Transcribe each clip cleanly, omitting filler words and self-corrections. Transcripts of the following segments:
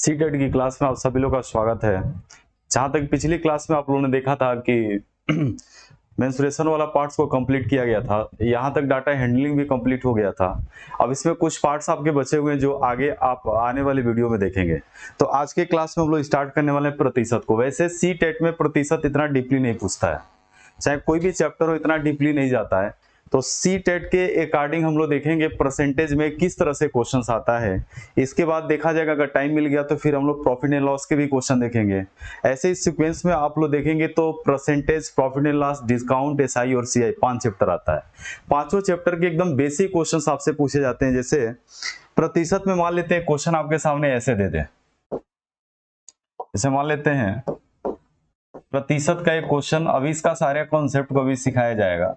C TET की class में आप सभी लोग का स्वागत है। जहाँ तक पिछली क्लास में आप लोगों ने देखा था कि मेंस्ट्रुएशन वाला पार्ट्स को कंप्लीट किया गया था, यहाँ तक डाटा हैंडलिंग भी कंप्लीट हो गया था। अब इसमें कुछ पार्ट्स आपके बचे हुए हैं जो आगे आप आने वाली वीडियो में देखेंगे। तो आज के क्लास में हम लोग स्टार्ट करने वाले हैं प्रतिशत को। वैसे सी टेट में प्रतिशत इतना डीपली नहीं पूछता है, चाहे कोई भी चैप्टर हो इतना डीपली नहीं जाता है। तो सी टेट के अकॉर्डिंग हम लोग देखेंगे परसेंटेज में किस तरह से क्वेश्चंस आता है। इसके बाद देखा जाएगा अगर टाइम मिल गया तो फिर हम लोग प्रॉफिट एंड लॉस के भी क्वेश्चन देखेंगे। ऐसे इस सीक्वेंस में आप लोग देखेंगे तो percentage, profit and loss, discount, SI और सीआई 5 चैप्टर आता है। पांचों चैप्टर के एकदम बेसिक क्वेश्चंस आपसे पूछे जाते हैं। जैसे प्रतिशत में मान लेते हैं क्वेश्चन आपके सामने ऐसे दे दे, जैसे मान लेते हैं प्रतिशत का एक क्वेश्चन, अभी इसका सारे कॉन्सेप्ट को भी सिखाया जाएगा।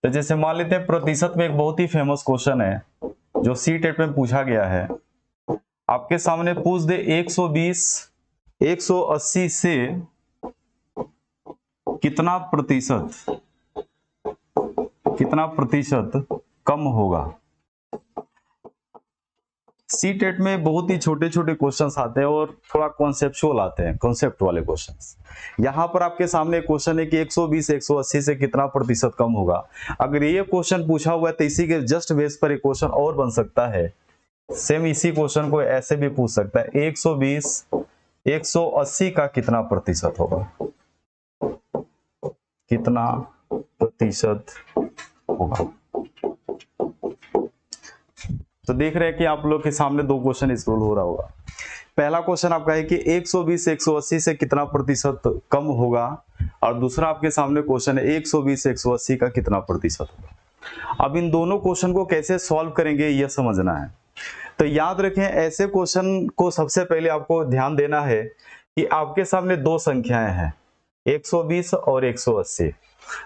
तो जैसे मान लेते हैं प्रतिशत में एक बहुत ही फेमस क्वेश्चन है जो सी टेट में पूछा गया है। आपके सामने पूछ दे 120 180 से कितना प्रतिशत कम होगा। सी टेट में बहुत ही छोटे छोटे क्वेश्चंस आते हैं और थोड़ा कॉन्सेप्चुअल आते हैं, कॉन्सेप्ट वाले क्वेश्चंस। यहाँ पर आपके सामने क्वेश्चन है कि 120 180 से कितना प्रतिशत कम होगा। अगर ये क्वेश्चन पूछा हुआ है तो इसी के जस्ट बेस पर एक क्वेश्चन और बन सकता है। सेम इसी क्वेश्चन को ऐसे भी पूछ सकता है, 120 180 का कितना प्रतिशत होगा, कितना प्रतिशत होगा। तो देख रहे हैं कि आप लोग के सामने दो क्वेश्चन स्क्रॉल हो रहा होगा। पहला क्वेश्चन आपका है कि 120 180 से कितना प्रतिशत कम होगा, और दूसरा आपके सामने क्वेश्चन है 120 180 का कितना प्रतिशत होगा। अब इन दोनों क्वेश्चन को कैसे सॉल्व करेंगे यह समझना है। तो याद रखें, ऐसे क्वेश्चन को सबसे पहले आपको ध्यान देना है कि आपके सामने दो संख्याएं हैं, 120 और 180।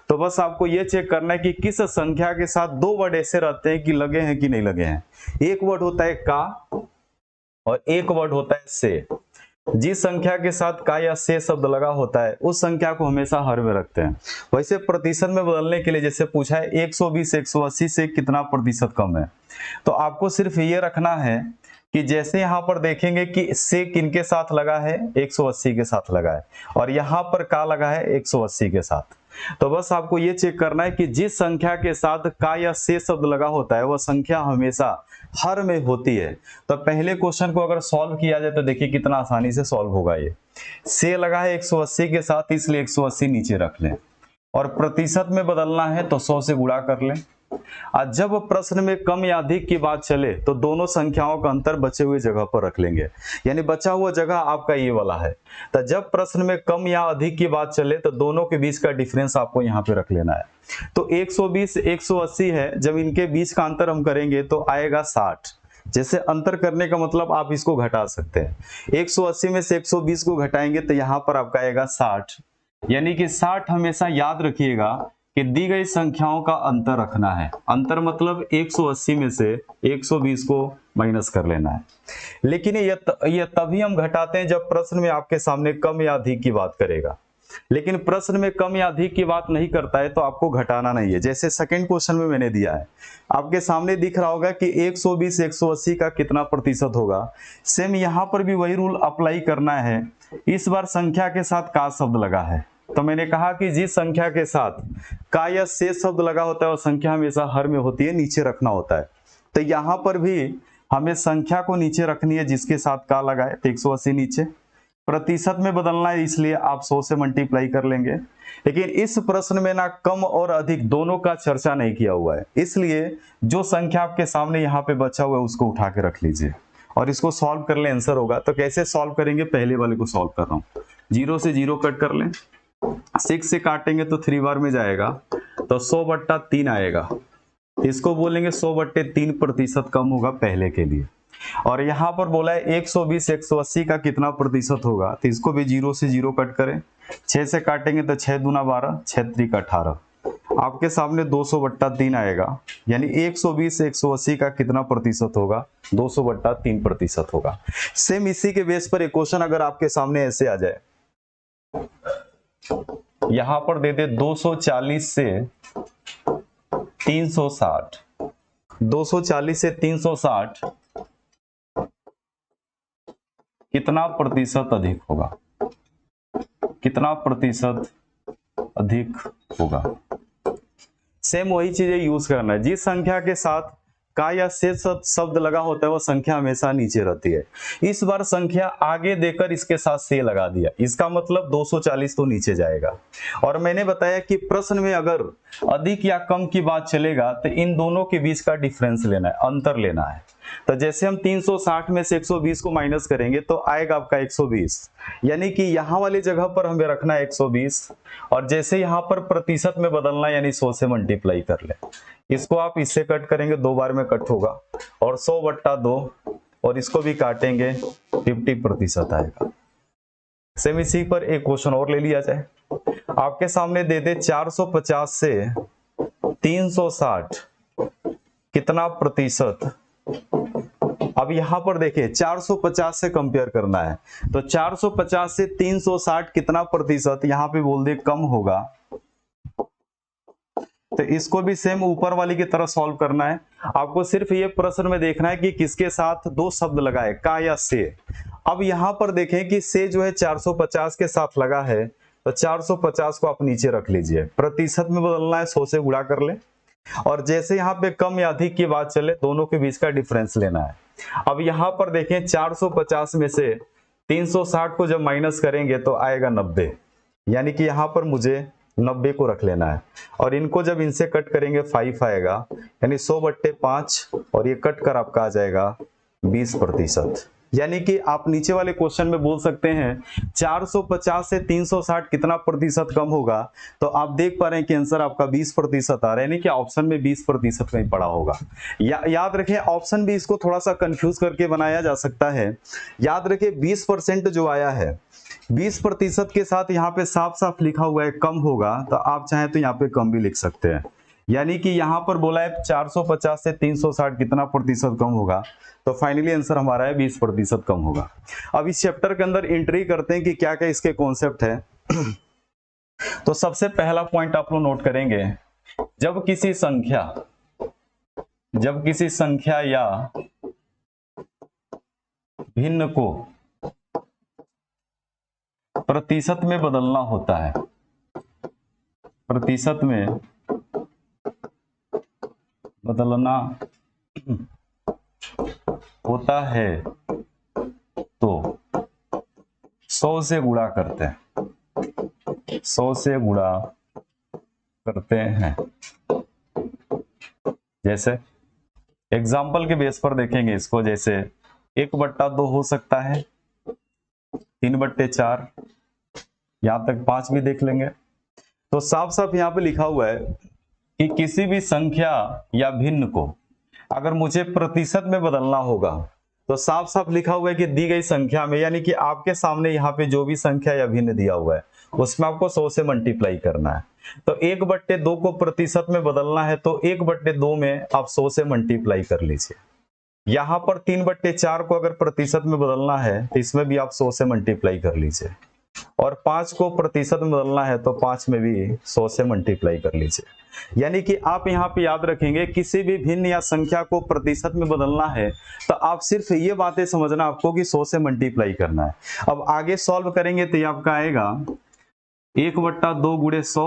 तो बस आपको यह चेक करना है कि किस संख्या के साथ दो वर्ड ऐसे रहते हैं कि लगे हैं कि नहीं लगे हैं। एक वर्ड होता है का और एक वर्ड होता है से। जिस संख्या के साथ का या से शब्द लगा होता है उस संख्या को हमेशा हर में रखते हैं। वैसे प्रतिशत में बदलने के लिए जैसे पूछा है 120 180 से कितना प्रतिशत कम है, तो आपको सिर्फ ये रखना है कि जैसे यहाँ पर देखेंगे कि से किनके साथ लगा है, 180 के साथ लगा है, और यहाँ पर का लगा है 180 के साथ। तो बस आपको ये चेक करना है कि जिस संख्या के साथ का या से शब्द लगा होता है वह संख्या हमेशा हर में होती है। तो पहले क्वेश्चन को अगर सॉल्व किया जाए तो देखिए कितना आसानी से सॉल्व होगा। ये से लगा है 180 के साथ, इसलिए 180 नीचे रख लें, और प्रतिशत में बदलना है तो 100 से गुणा कर लें। आज जब प्रश्न में कम या अधिक की बात चले तो दोनों संख्याओं का अंतर बचे हुए जगह पर रख लेंगे, यानी बचा हुआ जगह आपका ये वाला है। तो जब प्रश्न में कम या अधिक की बात चले तो दोनों के बीच का डिफरेंस आपको यहाँ पे रख लेना है। तो 120 180 है, जब इनके बीच का अंतर हम करेंगे तो आएगा 60। जैसे अंतर करने का मतलब आप इसको घटा सकते हैं, 180 में से 120 को घटाएंगे तो यहाँ पर आपका आएगा 60। यानी कि 60 हमेशा याद रखिएगा कि दी गई संख्याओं का अंतर रखना है। अंतर मतलब 180 में से 120 को माइनस कर लेना है। लेकिन यह तभी हम घटाते हैं जब प्रश्न में आपके सामने कम या अधिक की बात करेगा। लेकिन प्रश्न में कम या अधिक की बात नहीं करता है तो आपको घटाना नहीं है। जैसे सेकंड क्वेश्चन में मैंने दिया है, आपके सामने दिख रहा होगा कि 120 180 का कितना प्रतिशत होगा। सेम यहाँ पर भी वही रूल अप्लाई करना है। इस बार संख्या के साथ का शब्द लगा है, तो मैंने कहा कि जिस संख्या के साथ का या से शब्द लगा होता है वो संख्या हमेशा हर में होती है, नीचे रखना होता है। तो यहाँ पर भी हमें संख्या को नीचे रखनी है जिसके साथ का लगा है, तो 180 नीचे। प्रतिशत में बदलना है इसलिए आप 100 से मल्टीप्लाई कर लेंगे। लेकिन इस प्रश्न में ना कम और अधिक दोनों का चर्चा नहीं किया हुआ है, इसलिए जो संख्या आपके सामने यहाँ पे बचा हुआ है उसको उठा के रख लीजिए और इसको सॉल्व कर ले, आंसर होगा। तो कैसे सॉल्व करेंगे, पहले वाले को सॉल्व कर रहा हूँ। 0 से 0 कट कर लें, 6 से काटेंगे तो 3 बार में जाएगा, तो 100/3 आएगा। इसको बोलेंगे 100/3 प्रतिशत कम होगा पहले के लिए। और यहाँ पर बोला है 120 180 का कितना प्रतिशत होगा, तो इसको भी 0 से 0 कट करें, 6 से काटेंगे तो 6 दूना 12, 6 त्रिक 18। आपके सामने 200/3 आएगा, यानी 120 180 का कितना प्रतिशत होगा, 200/3 प्रतिशत होगा। सेम इसी के बेस पर एक क्वेश्चन अगर आपके सामने ऐसे आ जाए, यहां पर दे दे 240 से 360, 240 से 360 कितना प्रतिशत अधिक होगा, कितना प्रतिशत अधिक होगा। सेम वही चीजें यूज करना है। जिस संख्या के साथ का या से शब्द लगा होता है वो संख्या हमेशा नीचे रहती है। इस बार संख्या आगे देकर इसके साथ से लगा दिया, इसका मतलब 240 तो नीचे जाएगा। और मैंने बताया कि प्रश्न में अगर अधिक या कम की बात चलेगा तो इन दोनों के बीच का डिफरेंस लेना है, अंतर लेना है। तो जैसे हम 360 में से 120 को माइनस करेंगे तो आएगा आपका 120, यानी कि यहाँ वाली जगह पर हमें रखना है 120, और जैसे यहाँ पर प्रतिशत में बदलना यानी 100 से मल्टीप्लाई कर ले। इसको आप इससे कट करेंगे, 2 बार में कट होगा, और 100/2, और इसको भी काटेंगे 50% आएगा। सेम इसी पर एक क्वेश्चन और ले लिया जाए। आपके सामने दे दे 450 से 360 कितना प्रतिशत। अब यहां पर देखिए 450 से कंपेयर करना है, तो 450 से 360 कितना प्रतिशत, यहां पे बोल दे कम होगा। तो इसको भी सेम ऊपर वाली की तरह सॉल्व करना है। आपको सिर्फ ये प्रश्न में देखना है कि किसके साथ दो शब्द लगाए, का या से। अब यहां पर देखें कि से जो है 450 के साथ लगा है, तो 450 को आप नीचे रख लीजिए, प्रतिशत में बदलना है, 100 से गुणा कर ले, और जैसे यहाँ पे कम या अधिक की बात चले दोनों के बीच का डिफरेंस लेना है। अब यहाँ पर देखें 450 में से 360 को जब माइनस करेंगे तो आएगा 90, यानी कि यहाँ पर मुझे 90 को रख लेना है, और इनको जब इनसे कट करेंगे 5 आएगा, यानी 100/5, और ये कट कर आपका आ जाएगा 20%। यानी कि आप नीचे वाले क्वेश्चन में बोल सकते हैं 450 से 360 कितना प्रतिशत कम होगा, तो आप देख पा रहे हैं कि आंसर आपका 20% आ रहा है, यानी कि ऑप्शन में 20% कहीं पड़ा होगा। याद रखें ऑप्शन भी इसको थोड़ा सा कंफ्यूज करके बनाया जा सकता है। याद रखें 20% जो आया है, 20% के साथ यहाँ पे साफ साफ लिखा हुआ है कम होगा, तो आप चाहें तो यहाँ पे कम भी लिख सकते हैं। यानी कि यहाँ पर बोला है 450 से 360 कितना प्रतिशत कम होगा, तो फाइनली आंसर हमारा है 20% कम होगा। अब इस चैप्टर के अंदर एंट्री करते हैं कि क्या क्या इसके कॉन्सेप्ट है। तो सबसे पहला पॉइंट आप लोग नोट करेंगे, जब किसी संख्या या भिन्न को प्रतिशत में बदलना होता है, प्रतिशत में बदलना होता है तो 100 से गुणा करते हैं, 100 से गुणा करते हैं। जैसे एग्जाम्पल के बेस पर देखेंगे इसको, जैसे 1/2 हो सकता है, 3/4, यहां तक 5 भी देख लेंगे। तो साफ साफ यहां पे लिखा हुआ है कि किसी भी संख्या या भिन्न को अगर मुझे प्रतिशत में बदलना होगा, तो साफ साफ लिखा हुआ है कि दी गई संख्या में, यानी कि आपके सामने यहाँ पे जो भी संख्या या भिन्न दिया हुआ है उसमें आपको 100 से मल्टीप्लाई करना है। तो 1/2 को प्रतिशत में बदलना है, तो 1/2 में आप 100 से मल्टीप्लाई कर लीजिए। यहाँ पर 3/4 को अगर प्रतिशत में बदलना है तो इसमें भी आप 100 से मल्टीप्लाई कर लीजिए, और 5 को प्रतिशत में बदलना है तो 5 में भी 100 से मल्टीप्लाई कर लीजिए। यानी कि आप यहाँ पे याद रखेंगे किसी भी भिन्न या संख्या को प्रतिशत में बदलना है तो आप सिर्फ ये बातें समझना आपको कि 100 से मल्टीप्लाई करना है। अब आगे सॉल्व करेंगे तो ये आपका आएगा 1/2 गुणे 100,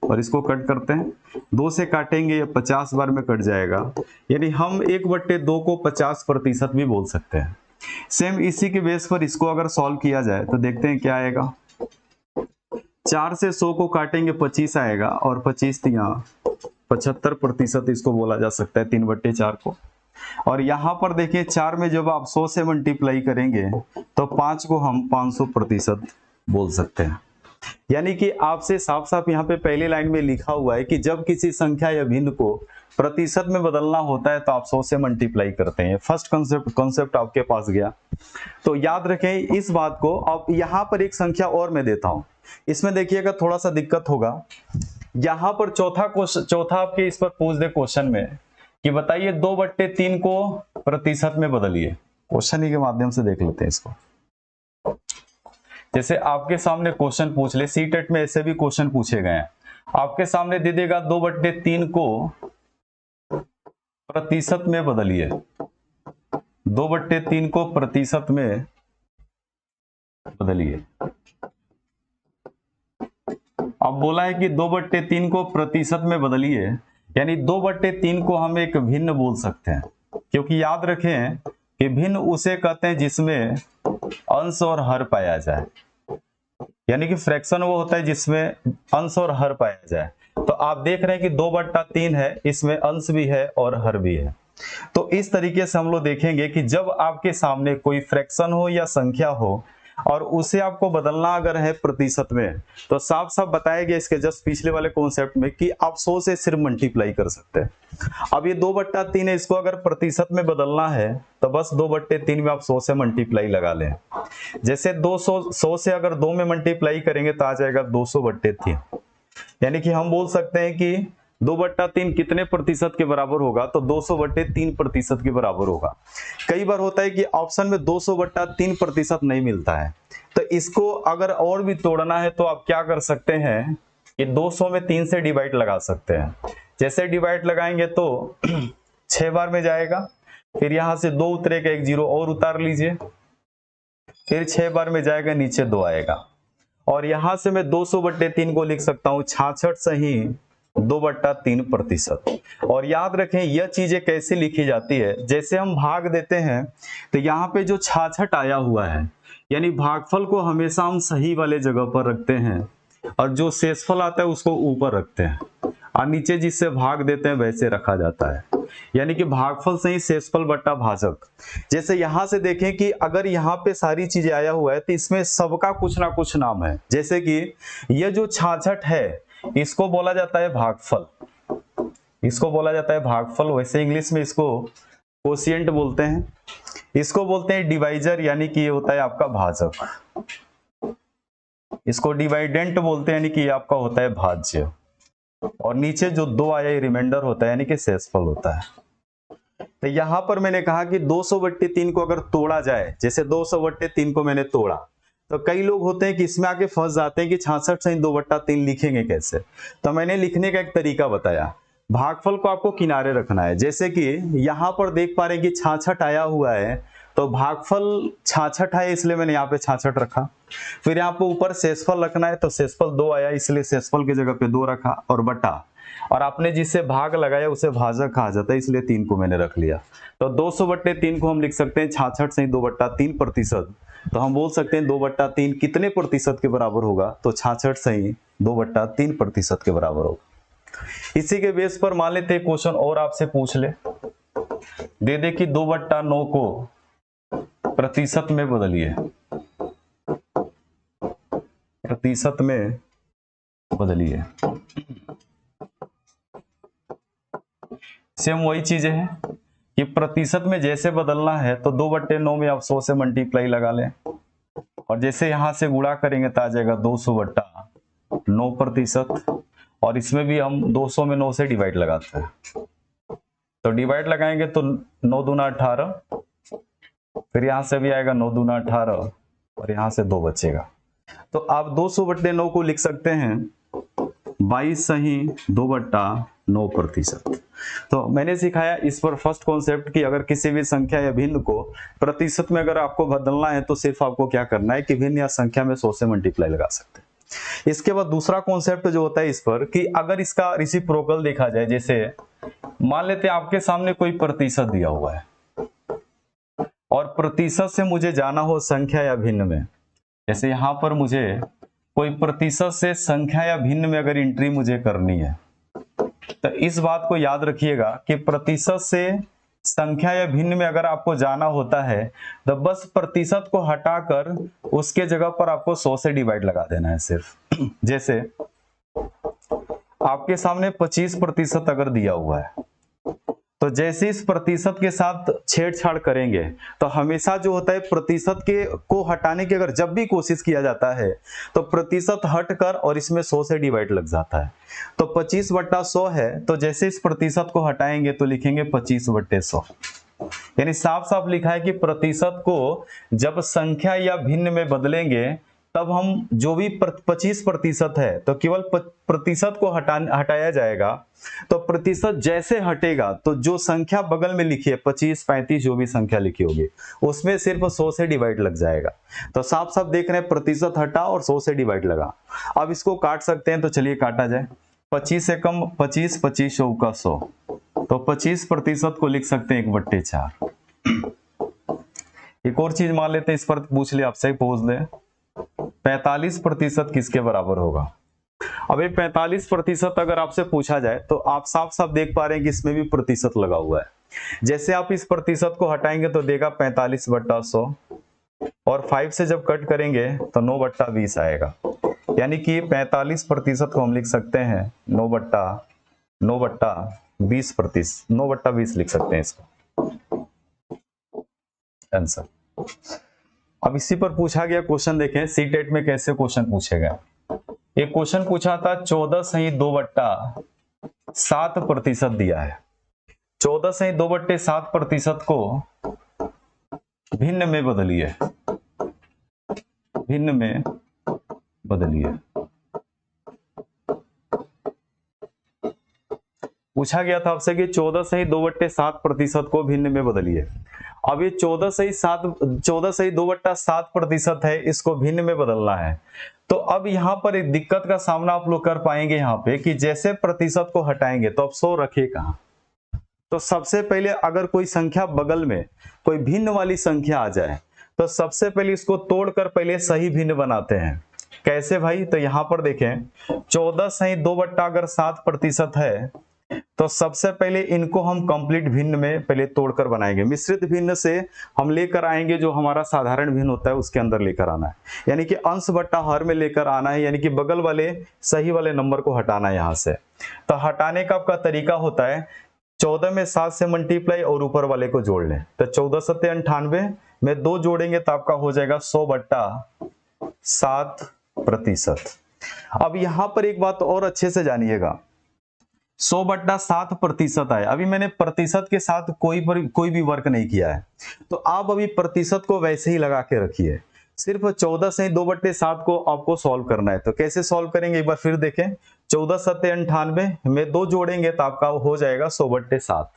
और इसको कट करते हैं, 2 से काटेंगे ये 50 बार में कट जाएगा, यानी हम 1/2 को 50% भी बोल सकते हैं। सेम इसी के बेस पर इसको अगर सॉल्व किया जाए तो देखते हैं क्या आएगा। 4 से 100 को काटेंगे 25 आएगा, और 25 यहाँ 75% इसको बोला जा सकता है 3/4 को। और यहाँ पर देखिए 4 में जब आप 100 से मल्टीप्लाई करेंगे तो 5 को हम 500% बोल सकते हैं। यानी कि आपसे साफ साफ यहाँ पे पहली लाइन में लिखा हुआ है कि जब किसी संख्या या भिन्न को प्रतिशत में बदलना होता है तो आप 100 से मल्टीप्लाई करते हैं। फर्स्ट कॉन्सेप्ट आपके पास गया, तो याद रखें इस बात को। अब यहाँ पर एक संख्या और मैं देता हूं, इसमें देखिएगा थोड़ा सा दिक्कत होगा। यहाँ पर चौथा आपके इस पर पूछ दे क्वेश्चन में कि बताइए 2/3 को प्रतिशत में बदलिए। क्वेश्चन ही के माध्यम से देख लेते हैं इसको। जैसे आपके सामने क्वेश्चन पूछ ले, सीटेट में ऐसे भी क्वेश्चन पूछे गए हैं, आपके सामने दे देगा 2/3 को प्रतिशत में बदलिए, 2/3 को प्रतिशत में बदलिए। अब बोला है कि 2/3 को प्रतिशत में बदलिए, यानी 2/3 को हम एक भिन्न बोल सकते हैं, क्योंकि याद रखें कि भिन्न उसे कहते हैं जिसमें अंश और हर पाया जाए, यानी कि फ्रैक्शन वो होता है जिसमें अंश और हर पाया जाए। तो आप देख रहे हैं कि 2/3 है, इसमें अंश भी है और हर भी है। तो इस तरीके से हम लोग देखेंगे कि जब आपके सामने कोई फ्रैक्शन हो या संख्या हो और उसे आपको बदलना अगर है प्रतिशत में, तो साफ साफ बताया गया इसके जस्ट पिछले वाले कॉन्सेप्ट में कि आप 100 से सिर्फ मल्टीप्लाई कर सकते हैं। अब ये 2/3 है, इसको अगर प्रतिशत में बदलना है तो बस 2/3 में आप 100 से मल्टीप्लाई लगा लें। जैसे 100 से अगर 2 में मल्टीप्लाई करेंगे तो आ जाएगा 200/3, यानी कि हम बोल सकते हैं कि 2/3 कितने प्रतिशत के बराबर होगा, तो 200/3% के बराबर होगा। कई बार होता है कि ऑप्शन में 200/3% नहीं मिलता है, तो इसको अगर और भी तोड़ना है तो आप क्या कर सकते हैं कि 200 में 3 से डिवाइड लगा सकते हैं। जैसे डिवाइड लगाएंगे तो 6 बार में जाएगा, फिर यहां से 2 उतरेगा, एक 0 और उतार लीजिए, फिर 6 बार में जाएगा, नीचे 2 आएगा, और यहां से मैं 200/3 को लिख सकता हूं 66 सही 2/3%। और याद रखें यह चीजें कैसे लिखी जाती है, जैसे हम भाग देते हैं तो यहाँ पे जो 66 आया हुआ है, यानी भागफल को हमेशा हम सही वाले जगह पर रखते हैं और जो शेषफल आता है उसको ऊपर रखते हैं, और नीचे जिससे भाग देते हैं वैसे रखा जाता है, यानी कि भागफल सही शेषफल बट्टा भाजक। जैसे यहां से देखें कि अगर यहाँ पे सारी चीजें आया हुआ है तो इसमें सबका कुछ ना कुछ नाम है। जैसे कि यह जो 66 है इसको बोला जाता है भागफल, इसको बोला जाता है भागफल, वैसे इंग्लिश में इसको कोशिएंट बोलते हैं, इसको बोलते हैं डिवाइजर, यानी कि ये होता है आपका भाजक, इसको डिवाइडेंट बोलते हैं, यानी कि ये आपका होता है भाज्य, और नीचे जो 2 आया रिमाइंडर होता है, यानी कि शेषफल होता है। तो यहां पर मैंने कहा कि 200/3 को अगर तोड़ा जाए, जैसे 200/3 को मैंने तोड़ा, तो कई लोग होते हैं कि इसमें आके फंस जाते हैं कि 66 सही 2/3 लिखेंगे कैसे। तो मैंने लिखने का एक तरीका बताया, भागफल को आपको किनारे रखना है। जैसे कि यहां पर देख पा रहे हैं कि 66 आया हुआ है, तो भागफल 66 है इसलिए मैंने यहाँ पे 66 रखा। फिर यहाँ पे ऊपर शेषफल रखना है, तो शेषफल 2 आया इसलिए शेषफल की जगह पे 2 रखा, और बटा, और आपने जिससे भाग लगाया उसे भाजक कहा जाता है, इसलिए 3 को मैंने रख लिया। तो 200/3 को हम लिख सकते हैं 66 सही 2/3%। तो हम बोल सकते हैं 2/3 कितने प्रतिशत के बराबर होगा, तो 66 सही 2/3% के बराबर होगा। इसी के बेस पर मान लेते हैं क्वेश्चन और आपसे पूछ ले, दे दे कि 2/9 को प्रतिशत में बदलिए, प्रतिशत में बदलिए। सेम वही चीजें हैं कि प्रतिशत में जैसे बदलना है तो 2/9 में आप 100 से मल्टीप्लाई लगा लें, और जैसे यहां से गुणा करेंगे तो आ जाएगा 200/9%, और इसमें भी हम 200 में 9 से डिवाइड लगाते हैं, तो डिवाइड लगाएंगे तो 9 दूना 18, फिर यहां से भी आएगा 9 दूना 18, और यहां से 2 बचेगा। तो आप 200/9 को लिख सकते हैं 22 सही 2/9%। तो मैंने सिखाया इस पर फर्स्ट कॉन्सेप्ट कि अगर किसी भी संख्या या भिन्न को प्रतिशत में अगर आपको बदलना है तो सिर्फ आपको क्या करना है कि भिन्न या संख्या में 100 से मल्टीप्लाई लगा सकते हैं। इसके बाद दूसरा कॉन्सेप्ट जो होता है इस पर कि अगर इसका रेसिप्रोकल देखा जाए, जैसे मान लेते हैं आपके सामने कोई प्रतिशत दिया हुआ है और प्रतिशत से मुझे जाना हो संख्या या भिन्न में, जैसे यहां पर मुझे कोई प्रतिशत से संख्या या भिन्न में अगर एंट्री मुझे करनी है, तो इस बात को याद रखिएगा कि प्रतिशत से संख्या या भिन्न में अगर आपको जाना होता है तो बस प्रतिशत को हटाकर उसके जगह पर आपको 100 से डिवाइड लगा देना है सिर्फ। जैसे आपके सामने 25% अगर दिया हुआ है, तो जैसे इस प्रतिशत के साथ छेड़छाड़ करेंगे तो हमेशा जो होता है प्रतिशत के को हटाने की अगर जब भी कोशिश किया जाता है तो प्रतिशत हटकर और इसमें 100 से डिवाइड लग जाता है। तो 25/100 है, तो जैसे इस प्रतिशत को हटाएंगे तो लिखेंगे 25/100, यानी साफ साफ लिखा है कि प्रतिशत को जब संख्या या भिन्न में बदलेंगे तब हम जो भी 25% है तो केवल प्रतिशत को हटाया जाएगा। तो प्रतिशत जैसे हटेगा तो जो संख्या बगल में लिखी है 25, 35 जो भी संख्या लिखी होगी उसमें सिर्फ 100 से डिवाइड लग जाएगा। तो साफ साफ देख रहे हैं प्रतिशत हटा और 100 से डिवाइड लगा। अब इसको काट सकते हैं, तो चलिए काटा जाए। 25 से कम 25, 25 चौका 100, तो 25% को लिख सकते हैं 1/4। एक और चीज मान लेते हैं, इस पर पूछ ले आपसे, पूछ ले 45% किसके बराबर होगा। अब ये 45% अगर आपसे पूछा जाए तो आप साफ साफ देख पा रहे हैं कि इसमें भी प्रतिशत लगा हुआ है। जैसे आप इस प्रतिशत को हटाएंगे तो देगा 45/100, और 5 से जब कट करेंगे तो 9/20 आएगा। यानी कि 45% को हम लिख सकते हैं 9/20 लिख सकते हैं इसको आंसर। अब इसी पर पूछा गया क्वेश्चन देखें, सीटेट में कैसे क्वेश्चन पूछेगा। एक क्वेश्चन पूछा था 14 सही 2/7% दिया है। 14 सही 2/7% को भिन्न में बदलिए, भिन्न में बदलिए। पूछा गया था आपसे कि 14 सही 2/7% को भिन्न में बदलिए। अब ये 14 सही 2/7% है, इसको भिन्न में बदलना है। तो अब यहाँ पर एक दिक्कत का सामना आप लोग कर पाएंगे यहाँ पे कि जैसे प्रतिशत को हटाएंगे तो अब 100 रखे कहाँ। तो सबसे पहले अगर कोई संख्या बगल में कोई भिन्न वाली संख्या आ जाए तो सबसे पहले इसको तोड़कर पहले सही भिन्न बनाते हैं। कैसे भाई, तो यहाँ पर देखें 14 सही 2/7% है, तो सबसे पहले इनको हम कंप्लीट भिन्न में पहले तोड़कर बनाएंगे। मिश्रित भिन्न से हम लेकर आएंगे जो हमारा साधारण भिन्न होता है उसके अंदर लेकर आना है, यानी कि अंश बट्टा हर में लेकर आना है, यानी कि बगल वाले सही वाले नंबर को हटाना है यहाँ से। तो हटाने का आपका तरीका होता है 14 में 7 से मल्टीप्लाई और ऊपर वाले को जोड़ लें। तो 14 सत्ते 98 में 2 जोड़ेंगे तो आपका हो जाएगा 100/7%। अब यहाँ पर एक बात और अच्छे से जानिएगा, 100/7% है। अभी मैंने प्रतिशत के साथ कोई भी वर्क नहीं किया है, तो आप अभी प्रतिशत को वैसे ही लगा के रखिए। सिर्फ 14 से 2/7 को आपको सॉल्व करना है। तो कैसे सॉल्व करेंगे एक बार फिर देखें। 14 सत्ते 98 में 2 जोड़ेंगे तो आपका हो जाएगा 100/7।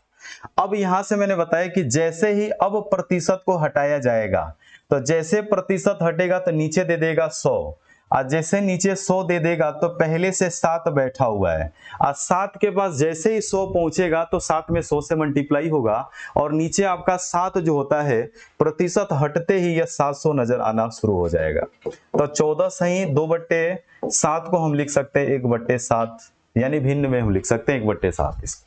अब यहां से मैंने बताया कि जैसे ही अब प्रतिशत को हटाया जाएगा, तो जैसे प्रतिशत हटेगा तो नीचे दे देगा 100, और जैसे नीचे 100 दे देगा तो पहले से 7 बैठा हुआ है, और 7 के पास जैसे ही 100 पहुंचेगा तो 7 में 100 से मल्टीप्लाई होगा, और नीचे आपका 7 जो होता है प्रतिशत हटते ही यह 700 नजर आना शुरू हो जाएगा। तो 14 सही 2/7 को हम लिख सकते हैं 1/7, यानी भिन्न में हम लिख सकते हैं 1/7 इसको।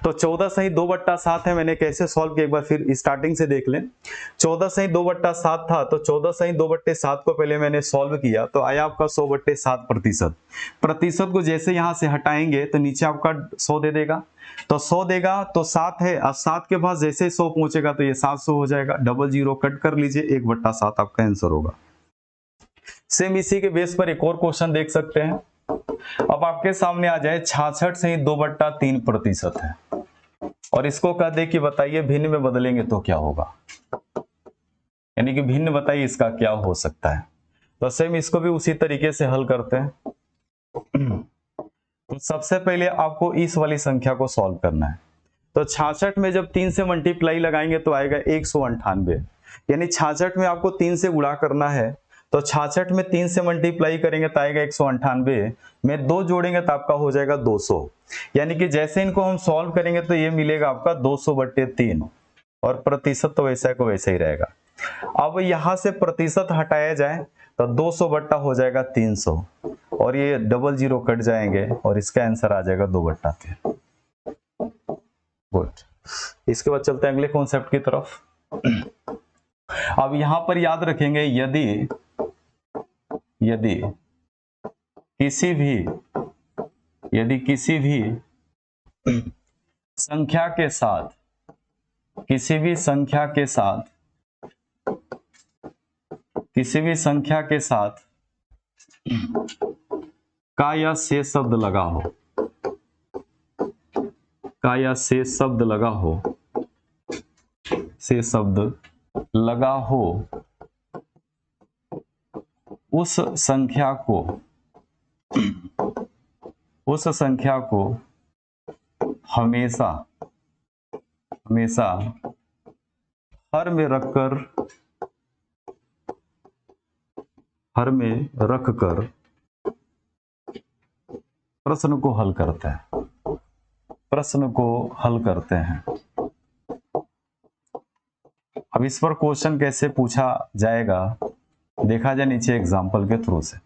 तो 14 सही 2/7 है, मैंने कैसे सॉल्व किया एक बार फिर स्टार्टिंग से देख लें। 14 सही 2/7 था, तो 14 सही 2/7 को पहले मैंने सॉल्व किया तो आया आपका 100/7%। प्रतिशत को जैसे यहां से हटाएंगे तो नीचे आपका 100 दे देगा, तो 100 देगा तो 7 है, अब 7 के पास जैसे 100 पहुंचेगा तो ये 700 हो जाएगा। 00 कट कर लीजिए, 1/7 आपका आंसर होगा। सेम इसी के बेस पर एक और क्वेश्चन देख सकते हैं। अब आपके सामने आ जाए 66 सही 2/3% है, और इसको कह दे कि बताइए भिन्न में बदलेंगे तो क्या होगा, यानी कि भिन्न बताइए इसका क्या हो सकता है। तो सेम इसको भी उसी तरीके से हल करते हैं। तो सबसे पहले आपको इस वाली संख्या को सॉल्व करना है। तो 66 में जब 3 से मल्टीप्लाई लगाएंगे तो आएगा 198, यानी 66 में आपको 3 से गुणा करना है। तो 66 में 3 से मल्टीप्लाई करेंगे तो आएगा 198 में 2 जोड़ेंगे तो आपका हो जाएगा 200, यानी कि जैसे इनको हम सॉल्व करेंगे तो ये मिलेगा आपका 200/3, और प्रतिशत तो वैसा को वैसा ही रहेगा। अब यहां से प्रतिशत हटाया जाए तो 200 हो जाएगा 300, और ये 00 कट जाएंगे और इसका आंसर आ जाएगा 2/3। गुड। इसके बाद चलते हैं अगले कॉन्सेप्ट की तरफ। अब यहां पर याद रखेंगे, यदि किसी भी संख्या के साथ किसी भी संख्या के साथ का या से शब्द लगा हो, का या से शब्द लगा हो, उस संख्या को हमेशा हर में रखकर प्रश्न को हल करते हैं। अब इस पर क्वेश्चन कैसे पूछा जाएगा देखा जाए नीचे एग्जाम्पल के थ्रू से।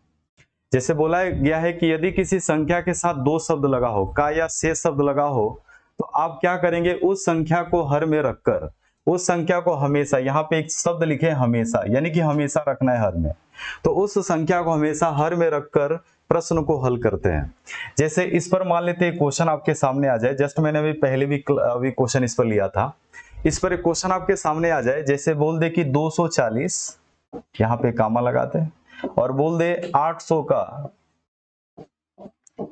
जैसे बोला गया है कि यदि किसी संख्या के साथ दो शब्द लगा हो, का या से शब्द लगा हो, तो आप क्या करेंगे, उस संख्या को हर में रखकर उस संख्या को हमेशा, यहाँ पे एक शब्द लिखे हमेशा, यानी कि हमेशा रखना है हर में, तो उस संख्या को हमेशा हर में रखकर प्रश्न को हल करते हैं। जैसे इस पर मान लेते हैं क्वेश्चन आपके सामने आ जाए, जस्ट मैंने अभी पहले भी क्वेश्चन इस पर लिया था, इस पर एक क्वेश्चन आपके सामने आ जाए, जैसे बोल दे कि 240, यहाँ पे कामा लगाते हैं, और बोल दे 800 का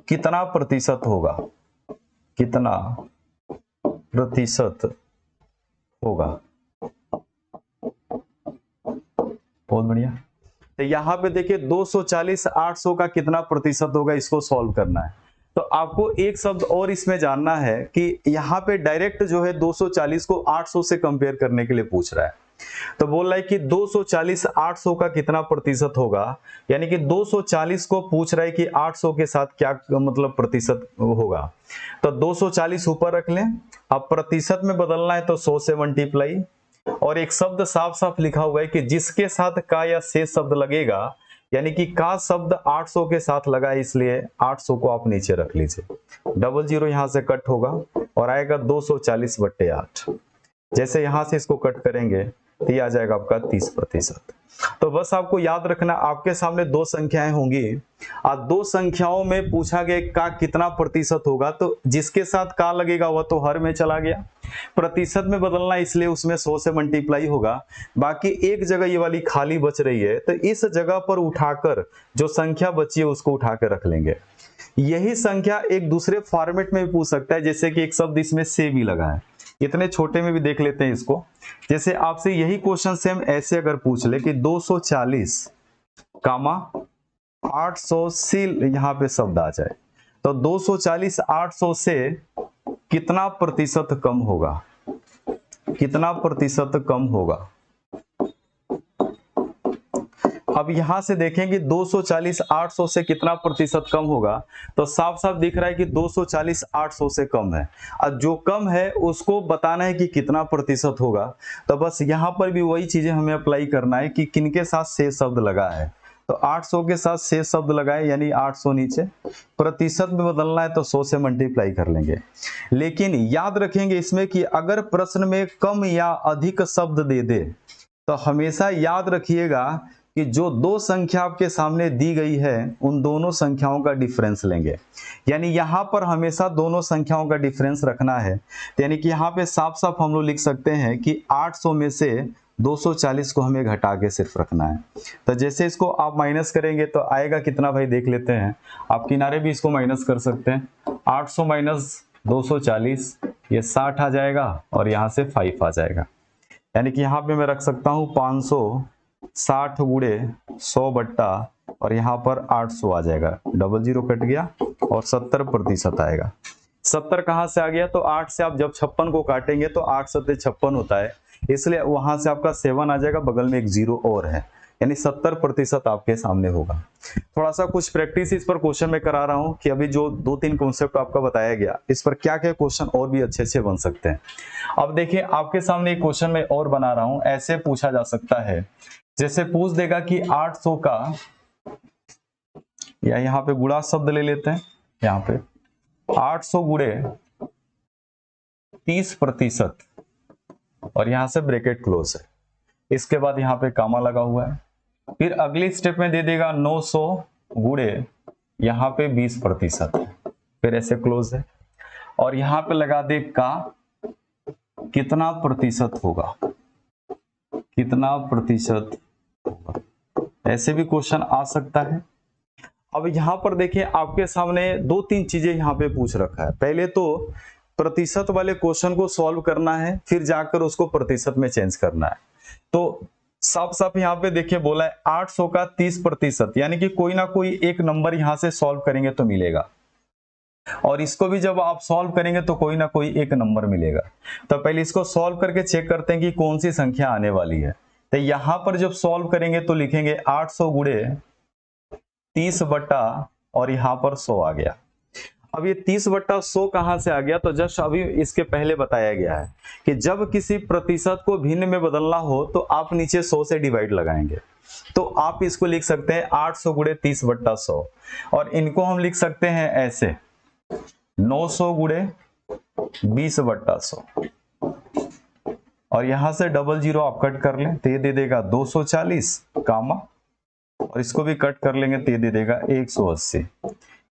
कितना प्रतिशत होगा, कितना प्रतिशत होगा। बहुत बढ़िया। तो यहाँ पे देखिए 240 800 का कितना प्रतिशत होगा, इसको सॉल्व करना है। तो आपको एक शब्द और इसमें जानना है कि यहाँ पे डायरेक्ट जो है 240 को 800 से कंपेयर करने के लिए पूछ रहा है। तो बोल रहा है कि 240 800 का कितना प्रतिशत होगा, यानी कि 240 को पूछ रहा है कि 800 के साथ क्या मतलब प्रतिशत होगा। तो 240 ऊपर रख लें, अब प्रतिशत में बदलना है तो 100 से मल्टीप्लाई, और एक शब्द साफ साफ लिखा हुआ है कि जिसके साथ का या से शब्द लगेगा, यानी कि का शब्द 800 के साथ लगा है, इसलिए 800 को आप नीचे रख लीजिए, 00 यहां से कट होगा और आएगा 240/8। जैसे यहां से इसको कट करेंगे तो ये आ जाएगा आपका 30%। तो बस आपको याद रखना, आपके सामने दो संख्याएं होंगी और दो संख्याओं में पूछा गया का कितना प्रतिशत होगा, तो जिसके साथ का लगेगा वह तो हर में चला गया, प्रतिशत में बदलना इसलिए उसमें 100 से मल्टीप्लाई होगा, बाकी एक जगह ये वाली खाली बच रही है, तो इस जगह पर उठाकर जो संख्या बची है उसको उठा कर रख लेंगे। यही संख्या एक दूसरे फॉर्मेट में भी पूछ सकता है, जैसे कि एक शब्द इसमें से भी लगा है, इतने छोटे में भी देख लेते हैं इसको। जैसे आपसे यही क्वेश्चन सेम ऐसे अगर पूछ ले कि 240 कामा 800 सी यहाँ पे शब्द आ जाए, तो 240 800 से कितना प्रतिशत कम होगा, कितना प्रतिशत कम होगा। अब यहां से देखेंगे 240 800 से कितना प्रतिशत कम होगा, तो साफ साफ दिख रहा है कि 240 800 से कम है, और जो कम है उसको बताना है कि कितना प्रतिशत होगा। तो बस यहां पर भी वही चीजें हमें अप्लाई करना है कि किनके साथ से शब्द लगा है, तो 800 के साथ से शब्द लगाए यानी 800 नीचे, प्रतिशत में बदलना है तो 100 से मल्टीप्लाई कर लेंगे। लेकिन याद रखेंगे इसमें कि अगर प्रश्न में कम या अधिक शब्द दे दे तो हमेशा याद रखिएगा कि जो दो संख्या आपके सामने दी गई है उन दोनों संख्याओं का डिफरेंस लेंगे, यानी यहां पर हमेशा दोनों संख्याओं का डिफरेंस रखना है। तो यानी कि यहां पे साफ साफ हम लोग लिख सकते हैं कि 800 में से 240 को हमें घटा के सिर्फ रखना है। तो जैसे इसको आप माइनस करेंगे तो आएगा कितना भाई देख लेते हैं, आप किनारे भी इसको माइनस कर सकते हैं। 800 माइनस 240 ये 60 आ जाएगा और यहाँ से 5 आ जाएगा, यानी कि यहाँ पे मैं रख सकता हूँ 560 गुणे 100 बट्टा और यहाँ पर 800 आ जाएगा, 00 कट गया और 70% आएगा। 70 कहाँ से आ गया, तो 8 से आप जब 56 को काटेंगे तो 8 सत्ते 56 होता है, इसलिए वहां से आपका 7 आ जाएगा, बगल में एक 0 और है, यानी 70% आपके सामने होगा। थोड़ा सा कुछ प्रैक्टिस इस पर क्वेश्चन में करा रहा हूं कि अभी जो 2-3 कॉन्सेप्ट आपका बताया गया इस पर क्या क्या क्वेश्चन और भी अच्छे अच्छे बन सकते हैं। अब देखिए आपके सामने एक क्वेश्चन में और बना रहा हूं, ऐसे पूछा जा सकता है, जैसे पूछ देगा कि 800 का, या यहाँ पे गुणा शब्द ले लेते हैं, यहाँ पे 800 गुणे 30% और यहां से ब्रैकेट क्लोज है, इसके बाद यहाँ पे कामा लगा हुआ है, फिर अगली स्टेप में दे देगा 900 गुणे यहाँ पे 20% है, फिर ऐसे क्लोज है, और यहाँ पे लगा दे का कितना प्रतिशत होगा, कितना प्रतिशत होगा, ऐसे भी क्वेश्चन आ सकता है। अब यहाँ पर देखिए आपके सामने 2-3 चीजें यहाँ पे पूछ रखा है। पहले तो प्रतिशत वाले क्वेश्चन को सॉल्व करना है, फिर जाकर उसको प्रतिशत में चेंज करना है। तो साफ साफ यहाँ पे देखिए बोला है 800 का 30%, यानी कि कोई ना कोई एक नंबर यहाँ से सॉल्व करेंगे तो मिलेगा, और इसको भी जब आप सॉल्व करेंगे तो कोई ना कोई एक नंबर मिलेगा। तो पहले इसको सॉल्व करके चेक करते हैं कि कौन सी संख्या आने वाली है। तो यहाँ पर जब सॉल्व करेंगे तो लिखेंगे 800 गुणे 30 बट्टा और यहाँ पर 100 आ गया। अब ये 30 बट्टा 100 कहां से आ गया, तो जस्ट अभी इसके पहले बताया गया है कि जब किसी प्रतिशत को भिन्न में बदलना हो तो आप नीचे 100 से डिवाइड लगाएंगे। तो आप इसको लिख सकते हैं 800 गुणे 30 बट्टा 100, और इनको हम लिख सकते हैं ऐसे 900 गुणे 20 बट्टा 100, और यहां से डबल जीरो आप कट कर लें तो ये दे देगा 240 कामा, और इसको भी कट कर लेंगे तो ये दे देगा 180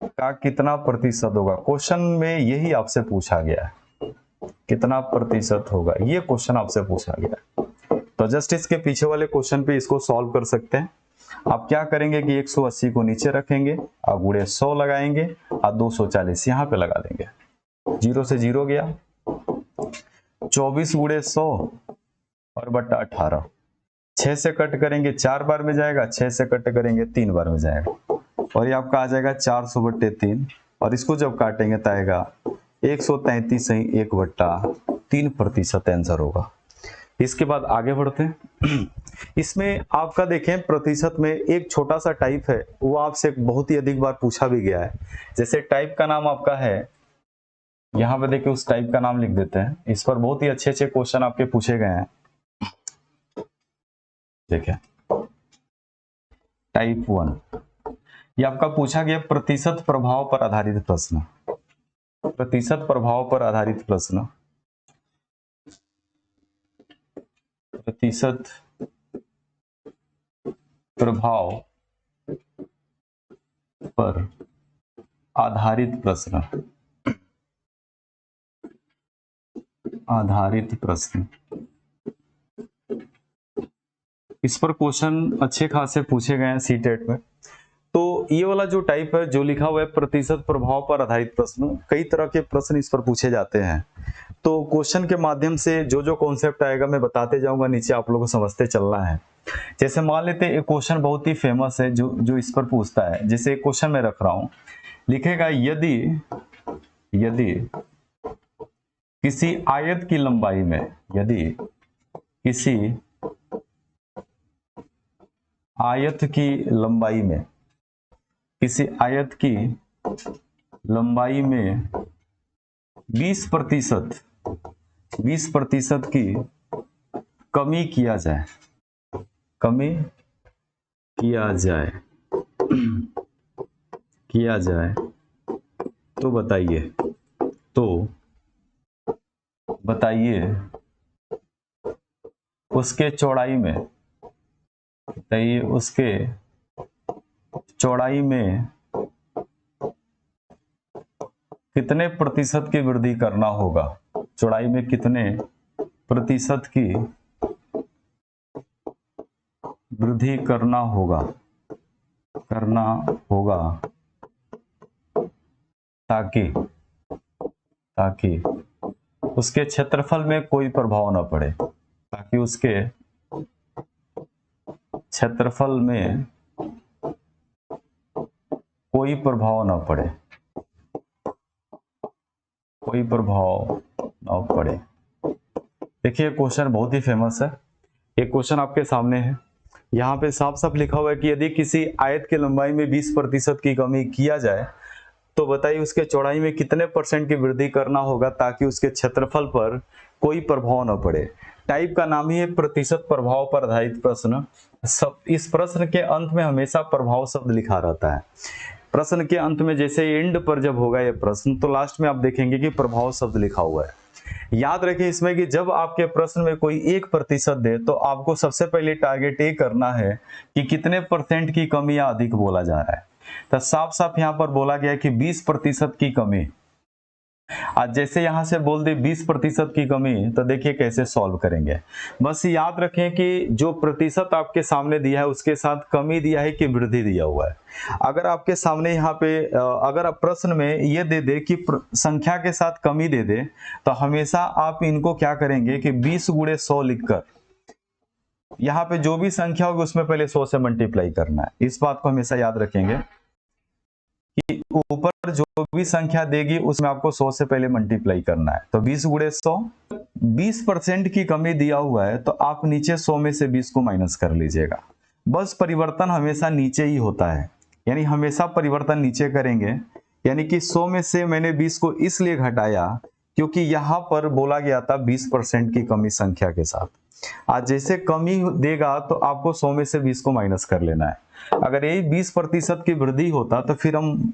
का कितना प्रतिशत होगा। क्वेश्चन में यही आपसे पूछा गया है, कितना प्रतिशत होगा, ये क्वेश्चन आपसे पूछा गया है। तो जस्ट इसके पीछे वाले क्वेश्चन पे इसको सॉल्व कर सकते हैं। आप क्या करेंगे कि 180 को नीचे रखेंगे और गुणे 100 लगाएंगे और 240 यहाँ पे लगा देंगे, जीरो से जीरो गया, 24 गुणे 100 और बट्टा 18, 6 से कट करेंगे 4 बार में जाएगा, 6 से कट करेंगे 3 बार में जाएगा, और ये आपका आ जाएगा 400 बट्टे 3, और इसको जब काटेंगे तो आएगा 133 ही 1/3% आंसर होगा। इसके बाद आगे बढ़ते हैं। इसमें आपका देखें प्रतिशत में एक छोटा सा टाइप है, वो आपसे बहुत ही अधिक बार पूछा भी गया है। जैसे टाइप का नाम आपका है, यहाँ पे देखिए उस टाइप का नाम लिख देते हैं। इस पर बहुत ही अच्छे अच्छे क्वेश्चन आपके पूछे गए हैं। देखिए टाइप 1, ये आपका पूछा गया प्रतिशत प्रभाव पर आधारित प्रश्न। प्रतिशत प्रभाव पर आधारित प्रश्न, प्रतिशत प्रभाव पर आधारित प्रश्न, आधारित प्रश्न। इस पर क्वेश्चन अच्छे खासे पूछे गए हैं सीटेट में। तो ये वाला जो टाइप है जो लिखा हुआ है प्रतिशत प्रभाव पर आधारित प्रश्न, कई तरह के प्रश्न इस पर पूछे जाते हैं। तो क्वेश्चन के माध्यम से जो जो कॉन्सेप्ट आएगा मैं बताते जाऊंगा, नीचे आप लोगों को समझते चलना है। जैसे मान लेते हैं एक क्वेश्चन बहुत ही फेमस है जो इस पर पूछता है। जैसे एक क्वेश्चन मैं रख रहा हूं, लिखेगा यदि किसी आयत की लंबाई में, यदि किसी आयत की लंबाई में, किसी आयत की लंबाई में 20% की कमी किया जाए, कमी किया जाए तो बताइए उसके चौड़ाई में, बताइए उसके चौड़ाई में कितने प्रतिशत की वृद्धि करना होगा, चौड़ाई में कितने प्रतिशत की वृद्धि करना होगा ताकि उसके क्षेत्रफल में कोई प्रभाव न पड़े, ताकि उसके क्षेत्रफल में कोई प्रभाव न पड़े, कोई प्रभाव न पड़े। देखिए क्वेश्चन बहुत ही फेमस है। एक क्वेश्चन आपके सामने है, यहाँ पे साफ साफ लिखा हुआ है कि यदि किसी आयत की लंबाई में 20% की कमी किया जाए तो बताइए उसके चौड़ाई में कितने % की वृद्धि करना होगा ताकि उसके क्षेत्रफल पर कोई प्रभाव न पड़े। टाइप का नाम ही है प्रतिशत प्रभाव पर आधारित प्रश्न। सब इस प्रश्न के अंत में हमेशा प्रभाव शब्द लिखा रहता है। प्रश्न के अंत में जैसे एंड पर जब होगा ये प्रश्न तो लास्ट में आप देखेंगे कि प्रभाव शब्द लिखा हुआ है। याद रखिए इसमें कि जब आपके प्रश्न में कोई 1% दे तो आपको सबसे पहले टारगेट ये करना है कि कितने % की कमी या अधिक बोला जा रहा है। तो साफ साफ यहाँ पर बोला गया है कि 20% की कमी। आज जैसे यहां से बोल दे 20% की कमी तो देखिए कैसे सॉल्व करेंगे। बस याद रखें कि जो प्रतिशत आपके सामने दिया है उसके साथ कमी दिया है कि वृद्धि दिया हुआ है। अगर आपके सामने यहाँ पे अगर आप प्रश्न में ये दे दे कि संख्या के साथ कमी दे दे तो हमेशा आप इनको क्या करेंगे कि 20 गुणे 100 लिखकर यहाँ पे जो भी संख्या होगी उसमें पहले 100 से मल्टीप्लाई करना है। इस बात को हमेशा याद रखेंगे कि ऊपर जो भी संख्या देगी उसमें आपको 100 से पहले मल्टीप्लाई करना है। तो 20 गुणे 100, 20% की कमी दिया हुआ है तो आप नीचे 100 में से 20 को माइनस कर लीजिएगा। बस परिवर्तन हमेशा नीचे ही होता है, यानी हमेशा परिवर्तन नीचे करेंगे। यानी कि 100 में से मैंने 20 को इसलिए घटाया क्योंकि यहाँ पर बोला गया था 20% की कमी संख्या के साथ। आज जैसे कमी देगा तो आपको 100 में से 20 को माइनस कर लेना है। अगर यही 20% की वृद्धि होता तो फिर हम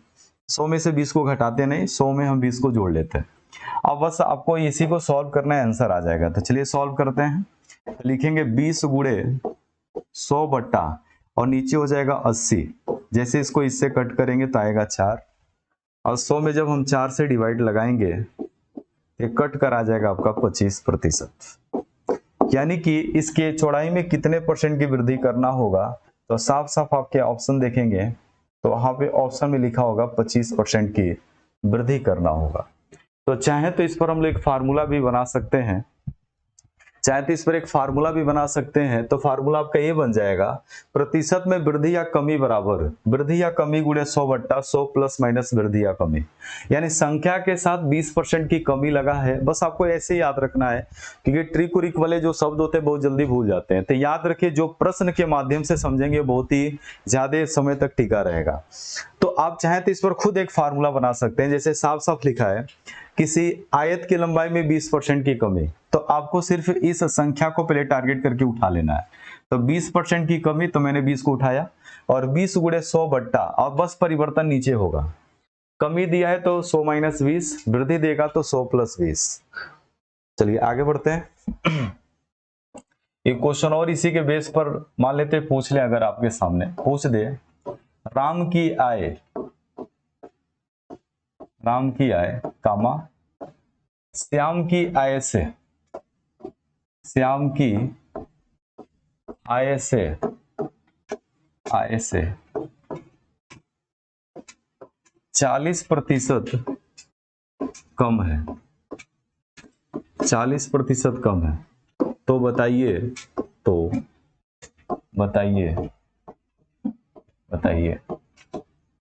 100 में से 20 को घटाते नहीं, 100 में हम 20 को जोड़ लेते हैं। अब बस आपको इसी को सॉल्व करना है, आंसर आ जाएगा। तो चलिए सॉल्व करते हैं। लिखेंगे 20 गुणे 100 बट्टा और नीचे हो जाएगा 80। जैसे इसको इससे कट करेंगे तो आएगा 4 और 100 में जब हम 4 से डिवाइड लगाएंगे ये कट कर आ जाएगा आपका 25%। यानी कि इसके चौड़ाई में कितने परसेंट की वृद्धि करना होगा, तो साफ साफ आपके ऑप्शन देखेंगे तो वहां पे ऑप्शन में लिखा होगा 25% की वृद्धि करना होगा। तो चाहे तो इस पर हम लोग एक फार्मूला भी बना सकते हैं, तो फार्मूला आपका ये बन जाएगा प्रतिशत में वृद्धि या कमी बराबर वृद्धि या कमी गुणे 100 बट्टा 100 प्लस माइनस वृद्धि या कमी। यानी संख्या के साथ 20% की कमी लगा है। बस आपको ऐसे याद रखना है क्योंकि ट्रिक उरिक वाले जो शब्द होते हैं बहुत जल्दी भूल जाते हैं। तो याद रखिए, जो प्रश्न के माध्यम से समझेंगे बहुत ही ज्यादा समय तक टिका रहेगा। तो आप चाहें तो इस पर खुद एक फार्मूला बना सकते हैं। जैसे साफ साफ लिखा है किसी आयत की लंबाई में 20% की कमी, तो आपको सिर्फ इस संख्या को पहले टारगेट करके उठा लेना है। तो 20% की कमी, तो मैंने 20 को उठाया और 20 गुणे 100 बट्टा, अब बस परिवर्तन नीचे होगा। कमी दिया है तो 100 माइनस 20, वृद्धि देगा तो 100 प्लस 20। चलिए आगे बढ़ते हैं। एक क्वेश्चन और इसी के बेस पर मान लेते पूछ ले, अगर आपके सामने पूछ दे राम की आय कामा श्याम की आय से 40% कम है, 40% कम है, तो बताइए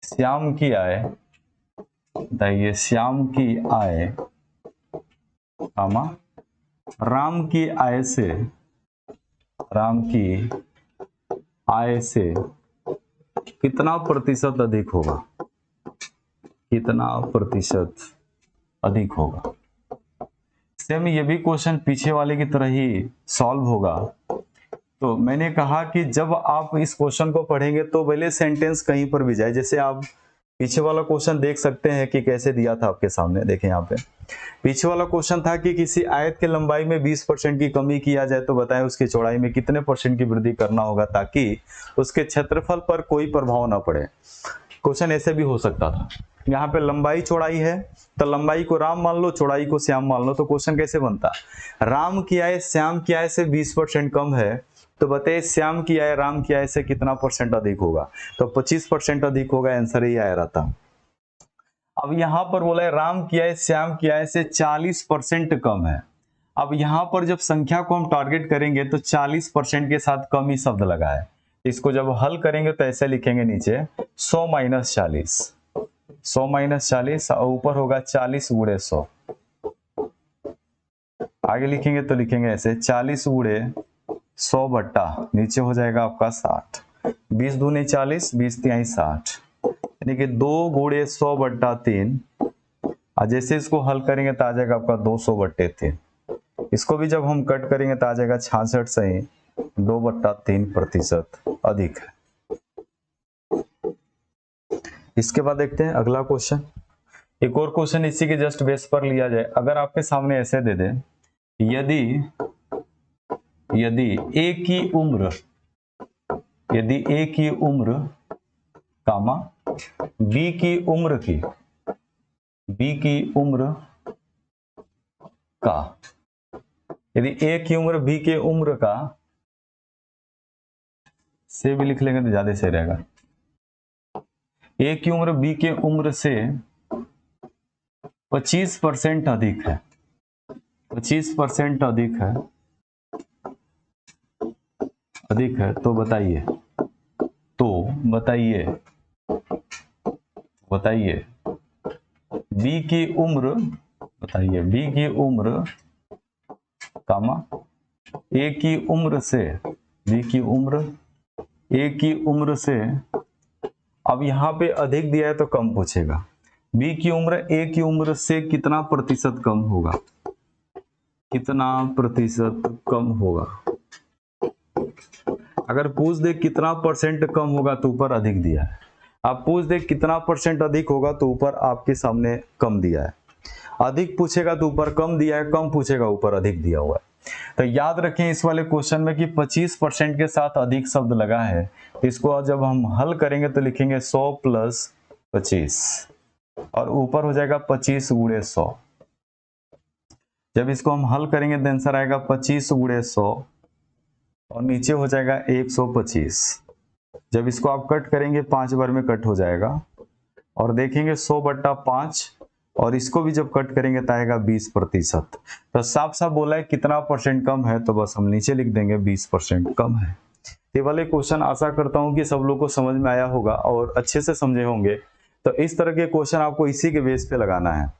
श्याम की आय कामा राम की आय से कितना प्रतिशत अधिक होगा। सेम ये भी क्वेश्चन पीछे वाले की तरह ही सॉल्व होगा। तो मैंने कहा कि जब आप इस क्वेश्चन को पढ़ेंगे तो पहले सेंटेंस कहीं पर भी जाए। जैसे आप पीछे वाला क्वेश्चन देख सकते हैं कि कैसे दिया था आपके सामने। देखें यहाँ पे पीछे वाला क्वेश्चन था कि किसी आयत की लंबाई में 20% की कमी किया जाए तो बताएं उसकी चौड़ाई में कितने % की वृद्धि करना होगा ताकि उसके क्षेत्रफल पर कोई प्रभाव ना पड़े। क्वेश्चन ऐसे भी हो सकता था। यहाँ पे लंबाई चौड़ाई है तो लंबाई को राम मान लो, चौड़ाई को श्याम मान लो। तो क्वेश्चन कैसे बनता, राम की आय श्याम की आय से 20% कम है, तो बताइए श्याम की आय राम की आय से कितना % अधिक होगा। तो 25% अधिक होगा, आंसर ही आया रहता। अब यहां पर बोला है राम की आय श्याम की आय से 40% कम है। अब यहां पर जब संख्या को हम टारगेट करेंगे तो 40% के साथ कम ही शब्द लगा है। इसको जब हल करेंगे तो ऐसे लिखेंगे नीचे 100 माइनस 40 और ऊपर होगा 40 गुणे 100। आगे लिखेंगे तो लिखेंगे ऐसे 40 गुणे 100 बट्टा नीचे हो जाएगा आपका 60। 20 दूनी 40, 20 तिहाई 60, यानी कि 2 गुणे 100 बट्टा 3। और जैसे इसको हल करेंगे तो आ जाएगा आपका 200 बट्टे 3। इसको भी जब हम कट करेंगे तो आ जाएगा 66 से ही 2/3% अधिक है। इसके बाद देखते हैं अगला क्वेश्चन। एक और क्वेश्चन इसी के जस्ट बेस पर लिया जाए। अगर आपके सामने ऐसे दे दे यदि ए की उम्र कामा बी की उम्र का, यदि ए की उम्र बी के उम्र का, से भी लिख लेंगे तो ज्यादा सही रहेगा। ए की उम्र बी के उम्र से 25% अधिक है, 25% अधिक है, अधिक है तो बताइए, बताइए बी की उम्र, बताइए बी की उम्र कामा ए की उम्र से, बी की उम्र ए की उम्र से, अब यहां पे अधिक दिया है तो कम पूछेगा, बी की उम्र ए की उम्र से कितना प्रतिशत कम होगा, कितना प्रतिशत कम होगा। अगर पूछ दे कितना परसेंट कम होगा तो ऊपर अधिक दिया है, आप पूछ दे कितना परसेंट अधिक होगा तो ऊपर आपके सामने कम दिया है, अधिक पूछेगा तो ऊपर कम दिया है, कम पूछेगा ऊपर अधिक दिया हुआ है। तो याद रखें इस वाले क्वेश्चन में कि 25% के साथ अधिक शब्द लगा है, तो इसको जब हम हल करेंगे तो लिखेंगे 100 + 25 और ऊपर हो जाएगा 25 × 100। जब इसको हम हल करेंगे तो आंसर आएगा 25 × 100 और नीचे हो जाएगा 125। जब इसको आप कट करेंगे 5 बार में कट हो जाएगा और देखेंगे 100/5 और इसको भी जब कट करेंगे तो आएगा 20%। तो साफ साफ बोला है कितना परसेंट कम है, तो बस हम नीचे लिख देंगे 20% कम है। ये वाले क्वेश्चन आशा करता हूं कि सब लोग को समझ में आया होगा और अच्छे से समझे होंगे। तो इस तरह के क्वेश्चन आपको इसी के बेस पे लगाना है,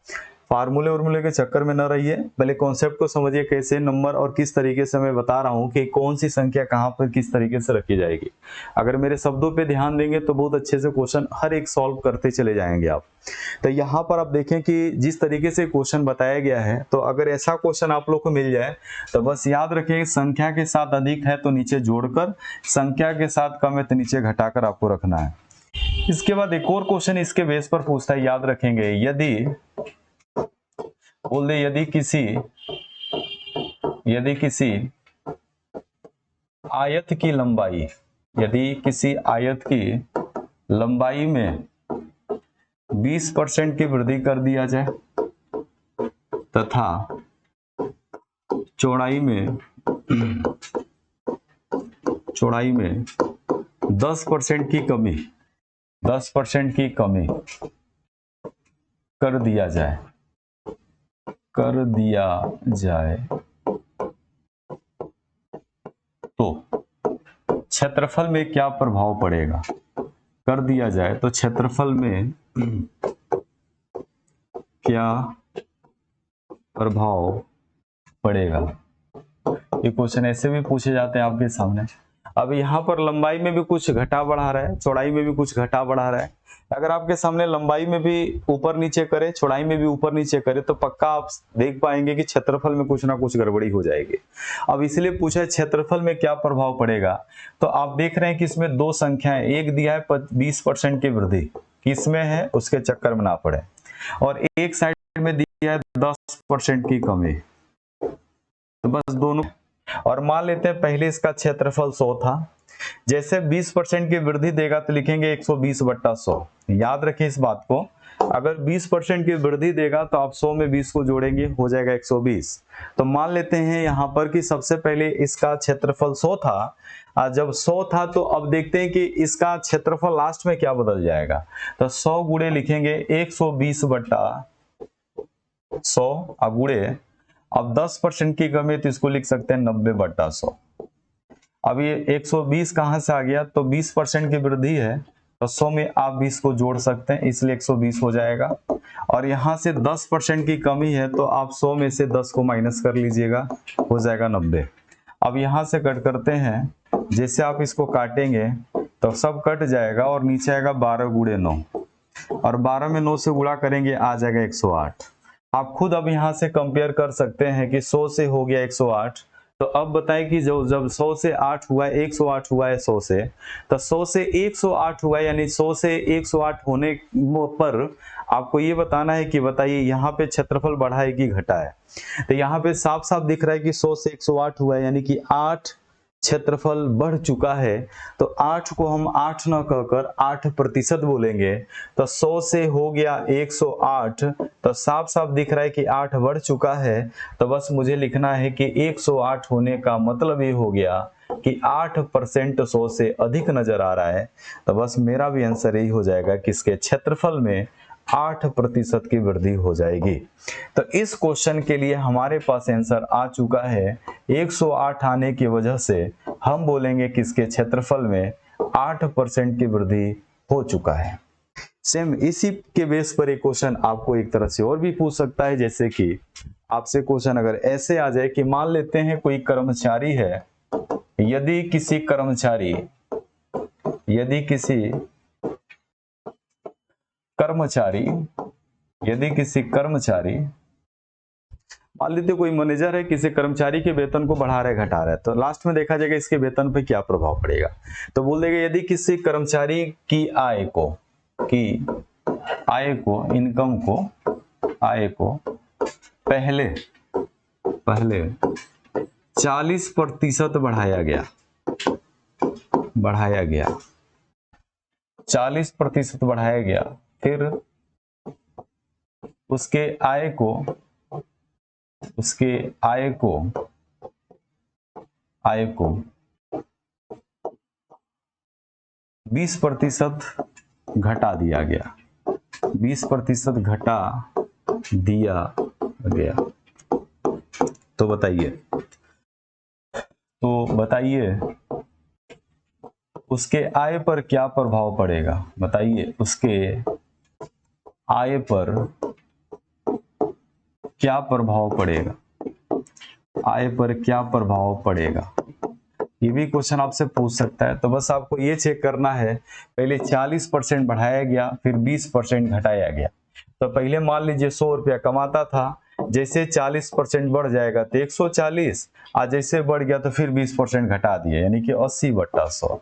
फार्मूले उर्मूले के चक्कर में न रहिए, पहले कॉन्सेप्ट को समझिए कैसे नंबर और किस तरीके से मैं बता रहा हूं कि कौन सी संख्या कहां पर किस तरीके से रखी जाएगी। अगर मेरे शब्दों पे ध्यान देंगे तो बहुत अच्छे से क्वेश्चन हर एक सॉल्व करते चले जाएंगे आप। तो यहाँ पर आप देखें कि जिस तरीके से क्वेश्चन बताया गया है, तो अगर ऐसा क्वेश्चन आप लोग को मिल जाए तो बस याद रखें संख्या के साथ अधिक है तो नीचे जोड़कर, संख्या के साथ कम है तो नीचे घटाकर आपको रखना है। इसके बाद एक और क्वेश्चन इसके बेस पर पूछता है, याद रखेंगे यदि बोल दे यदि किसी आयत की लंबाई, यदि किसी आयत की लंबाई में 20% की वृद्धि कर दिया जाए तथा चौड़ाई में 10% की कमी, 10% की कमी कर दिया जाए तो क्षेत्रफल में क्या प्रभाव पड़ेगा। कर दिया जाए तो क्षेत्रफल में क्या प्रभाव पड़ेगा। ये क्वेश्चन ऐसे भी पूछे जाते हैं आपके सामने। अब यहाँ पर लंबाई में भी कुछ घटा बढ़ा रहा है, चौड़ाई में भी कुछ घटा बढ़ा रहा है। अगर आपके सामने लंबाई में भी ऊपर नीचे करे, चौड़ाई में भी ऊपर नीचे करे, तो पक्का आप देख पाएंगे कि क्षेत्रफल में कुछ ना कुछ गड़बड़ी हो जाएगी। अब इसलिए पूछा है क्षेत्रफल में क्या प्रभाव पड़ेगा, तो आप देख रहे हैं कि इसमें दो संख्याएं, एक दिया है 20% की वृद्धि, किसमें है उसके चक्कर में ना पड़े, और एक साइड में दिया है 10% की कमी, तो बस दोनों। और मान लेते हैं पहले इसका क्षेत्रफल 100 था, जैसे 20% की वृद्धि देगा तो लिखेंगे 120/100। याद रखें इस बात को, अगर 20% की वृद्धि देगा तो आप 100 में 20 को जोड़ेंगे, हो जाएगा 120। तो मान लेते हैं यहाँ पर कि सबसे पहले इसका क्षेत्रफल 100 था, जब 100 था तो अब देखते हैं कि इसका क्षेत्रफल लास्ट में क्या बदल जाएगा। तो 100 गुणे लिखेंगे 120/100 गुणे, अब 10% की कमी तो इसको लिख सकते हैं 90/100। अब ये 120 कहां से आ गया, तो 20% की वृद्धि है तो 100 में आप 20 को जोड़ सकते हैं, इसलिए 120 हो जाएगा। और यहां से 10% की कमी है तो आप 100 में से 10 को माइनस कर लीजिएगा, हो जाएगा 90। अब यहां से कट करते हैं, जैसे आप इसको काटेंगे तो सब कट जाएगा और नीचे आएगा 12 × 9, और 12 में 9 से गुणा करेंगे आ जाएगा 108। आप खुद अब यहाँ से कंपेयर कर सकते हैं कि 100 से हो गया 108, तो अब बताएं कि जब 100 से 8 हुआ है, 108 हुआ है 100 से, तो 100 से 108 हुआ है, यानी 100 से 108 होने पर आपको ये बताना है कि बताइए यहाँ पे क्षेत्रफल बढ़ा है कि घटा है। तो यहाँ पे साफ साफ दिख रहा है कि 100 से 108 हुआ है, यानी कि 8 क्षेत्रफल बढ़ चुका है। तो 8 को हम 8 न कहकर 8% बोलेंगे, तो 100 से हो गया 108, तो साफ साफ दिख रहा है कि 8 बढ़ चुका है। तो बस मुझे लिखना है कि 108 होने का मतलब ये हो गया कि 8% 100 से अधिक नजर आ रहा है। तो बस मेरा भी आंसर यही हो जाएगा कि इसके क्षेत्रफल में 8% की वृद्धि हो जाएगी। तो इस क्वेश्चन के लिए हमारे पास आंसर आ चुका है। 108 आने की वजह से हम बोलेंगे कि इसके क्षेत्रफल में 8% की वृद्धि हो चुका है। सेम इसी के बेस पर एक क्वेश्चन आपको एक तरह से और भी पूछ सकता है, जैसे कि आपसे क्वेश्चन अगर ऐसे आ जाए कि मान लेते हैं कोई कर्मचारी है, यदि किसी कर्मचारी मान लीजिए कोई मैनेजर है, किसी कर्मचारी के वेतन को बढ़ा रहा है घटा रहा है, तो लास्ट में देखा जाएगा इसके वेतन पे क्या प्रभाव पड़ेगा। तो बोल देगा यदि किसी कर्मचारी की आय को पहले 40% बढ़ाया गया 40% बढ़ाया गया, फिर उसके आय को 20% घटा दिया गया, 20% घटा दिया गया, तो बताइए उसके आय पर क्या प्रभाव पड़ेगा। बताइए उसके आय पर क्या प्रभाव पड़ेगा, आय पर क्या प्रभाव पड़ेगा, ये भी क्वेश्चन आपसे पूछ सकता है। तो बस आपको ये चेक करना है, पहले 40% बढ़ाया गया, फिर 20% घटाया गया। तो पहले मान लीजिए 100 रुपया कमाता था, जैसे 40% बढ़ जाएगा तो 140, आज जैसे बढ़ गया तो फिर 20% घटा दिए, यानी कि 80/100।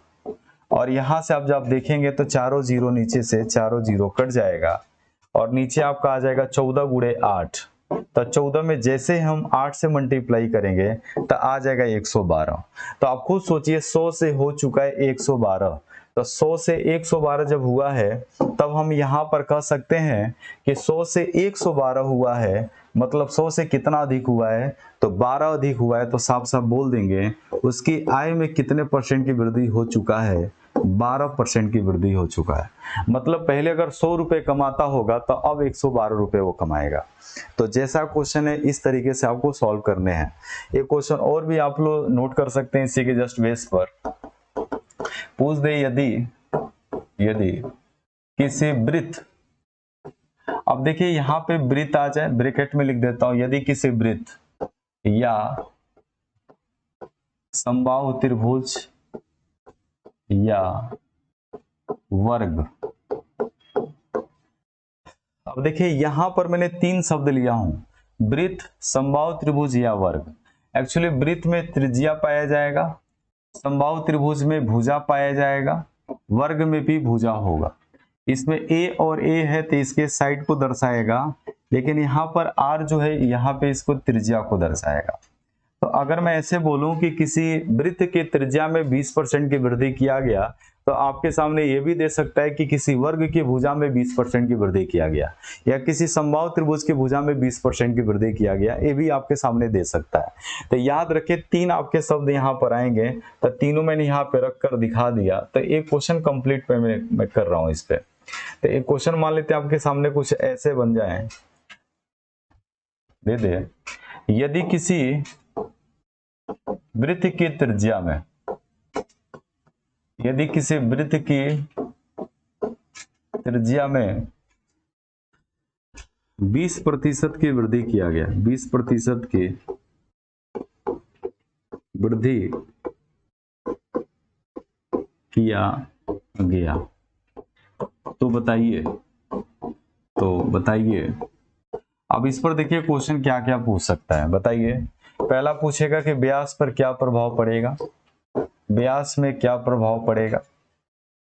और यहां से आप जब देखेंगे तो चारों जीरो, नीचे से चारों जीरो कट जाएगा और नीचे आपका आ जाएगा 14 × 8। तो 14 में जैसे हम 8 से मल्टीप्लाई करेंगे तो आ जाएगा 112। तो आप खुद सोचिए 100 से हो चुका है 112, तो 100 से 112 जब हुआ है तब हम यहाँ पर कह सकते हैं कि 100 से 112 हुआ है, मतलब 100 से कितना अधिक हुआ है, तो 12 अधिक हुआ है। तो साफ साफ बोल देंगे उसकी आय में कितने परसेंट की वृद्धि हो चुका है, 12% की वृद्धि हो चुका है। मतलब पहले अगर 100 रुपए कमाता होगा तो अब 112 रुपए वो कमाएगा। तो जैसा क्वेश्चन है इस तरीके से आपको सॉल्व करने हैं। एक क्वेश्चन और भी आप लोग नोट कर सकते हैं इसी के जस्ट बेस पर। पूछ दे यदि किसी वृत्त, अब देखिए यहाँ पे वृत्त आ जाए, ब्रैकेट में लिख देता हूं, यदि किसी वृत्त या समबाहु त्रिभुज या वर्ग, अब देखिए यहां पर मैंने 3 शब्द लिया हूं, वृत्त, समबाहु त्रिभुज या वर्ग। एक्चुअली वृत्त में त्रिज्या पाया जाएगा, समबाहु त्रिभुज में भुजा पाया जाएगा, वर्ग में भी भुजा होगा। इसमें a और a है तो इसके साइड को दर्शाएगा, लेकिन यहाँ पर r जो है यहाँ पे इसको त्रिज्या को दर्शाएगा। तो अगर मैं ऐसे बोलूं कि किसी वृत्त के त्रिज्या में 20% की वृद्धि किया गया, तो आपके सामने ये भी दे सकता है कि किसी वर्ग की भुजा में 20% की वृद्धि किया गया, या किसी समबाहु त्रिभुज की भुजा में 20% की वृद्धि किया गया, ये भी आपके सामने दे सकता है। तो याद रखिए 3 आपके शब्द यहाँ पर आएंगे, तो तीनों मैंने यहाँ पे रख कर दिखा दिया। तो एक क्वेश्चन कंप्लीट पे मैं कर रहा हूँ इस पे। तो एक क्वेश्चन मान लेते हैं आपके सामने कुछ ऐसे बन जाए, दे दे यदि किसी वृत्त की त्रिज्या में, यदि किसी वृत्त की त्रिज्या में 20% की वृद्धि किया गया, 20% की वृद्धि किया गया, तो बताइए अब इस पर देखिए क्वेश्चन क्या क्या पूछ सकता है। बताइए, पहला पूछेगा कि व्यास पर क्या प्रभाव पड़ेगा, व्यास में क्या प्रभाव पड़ेगा,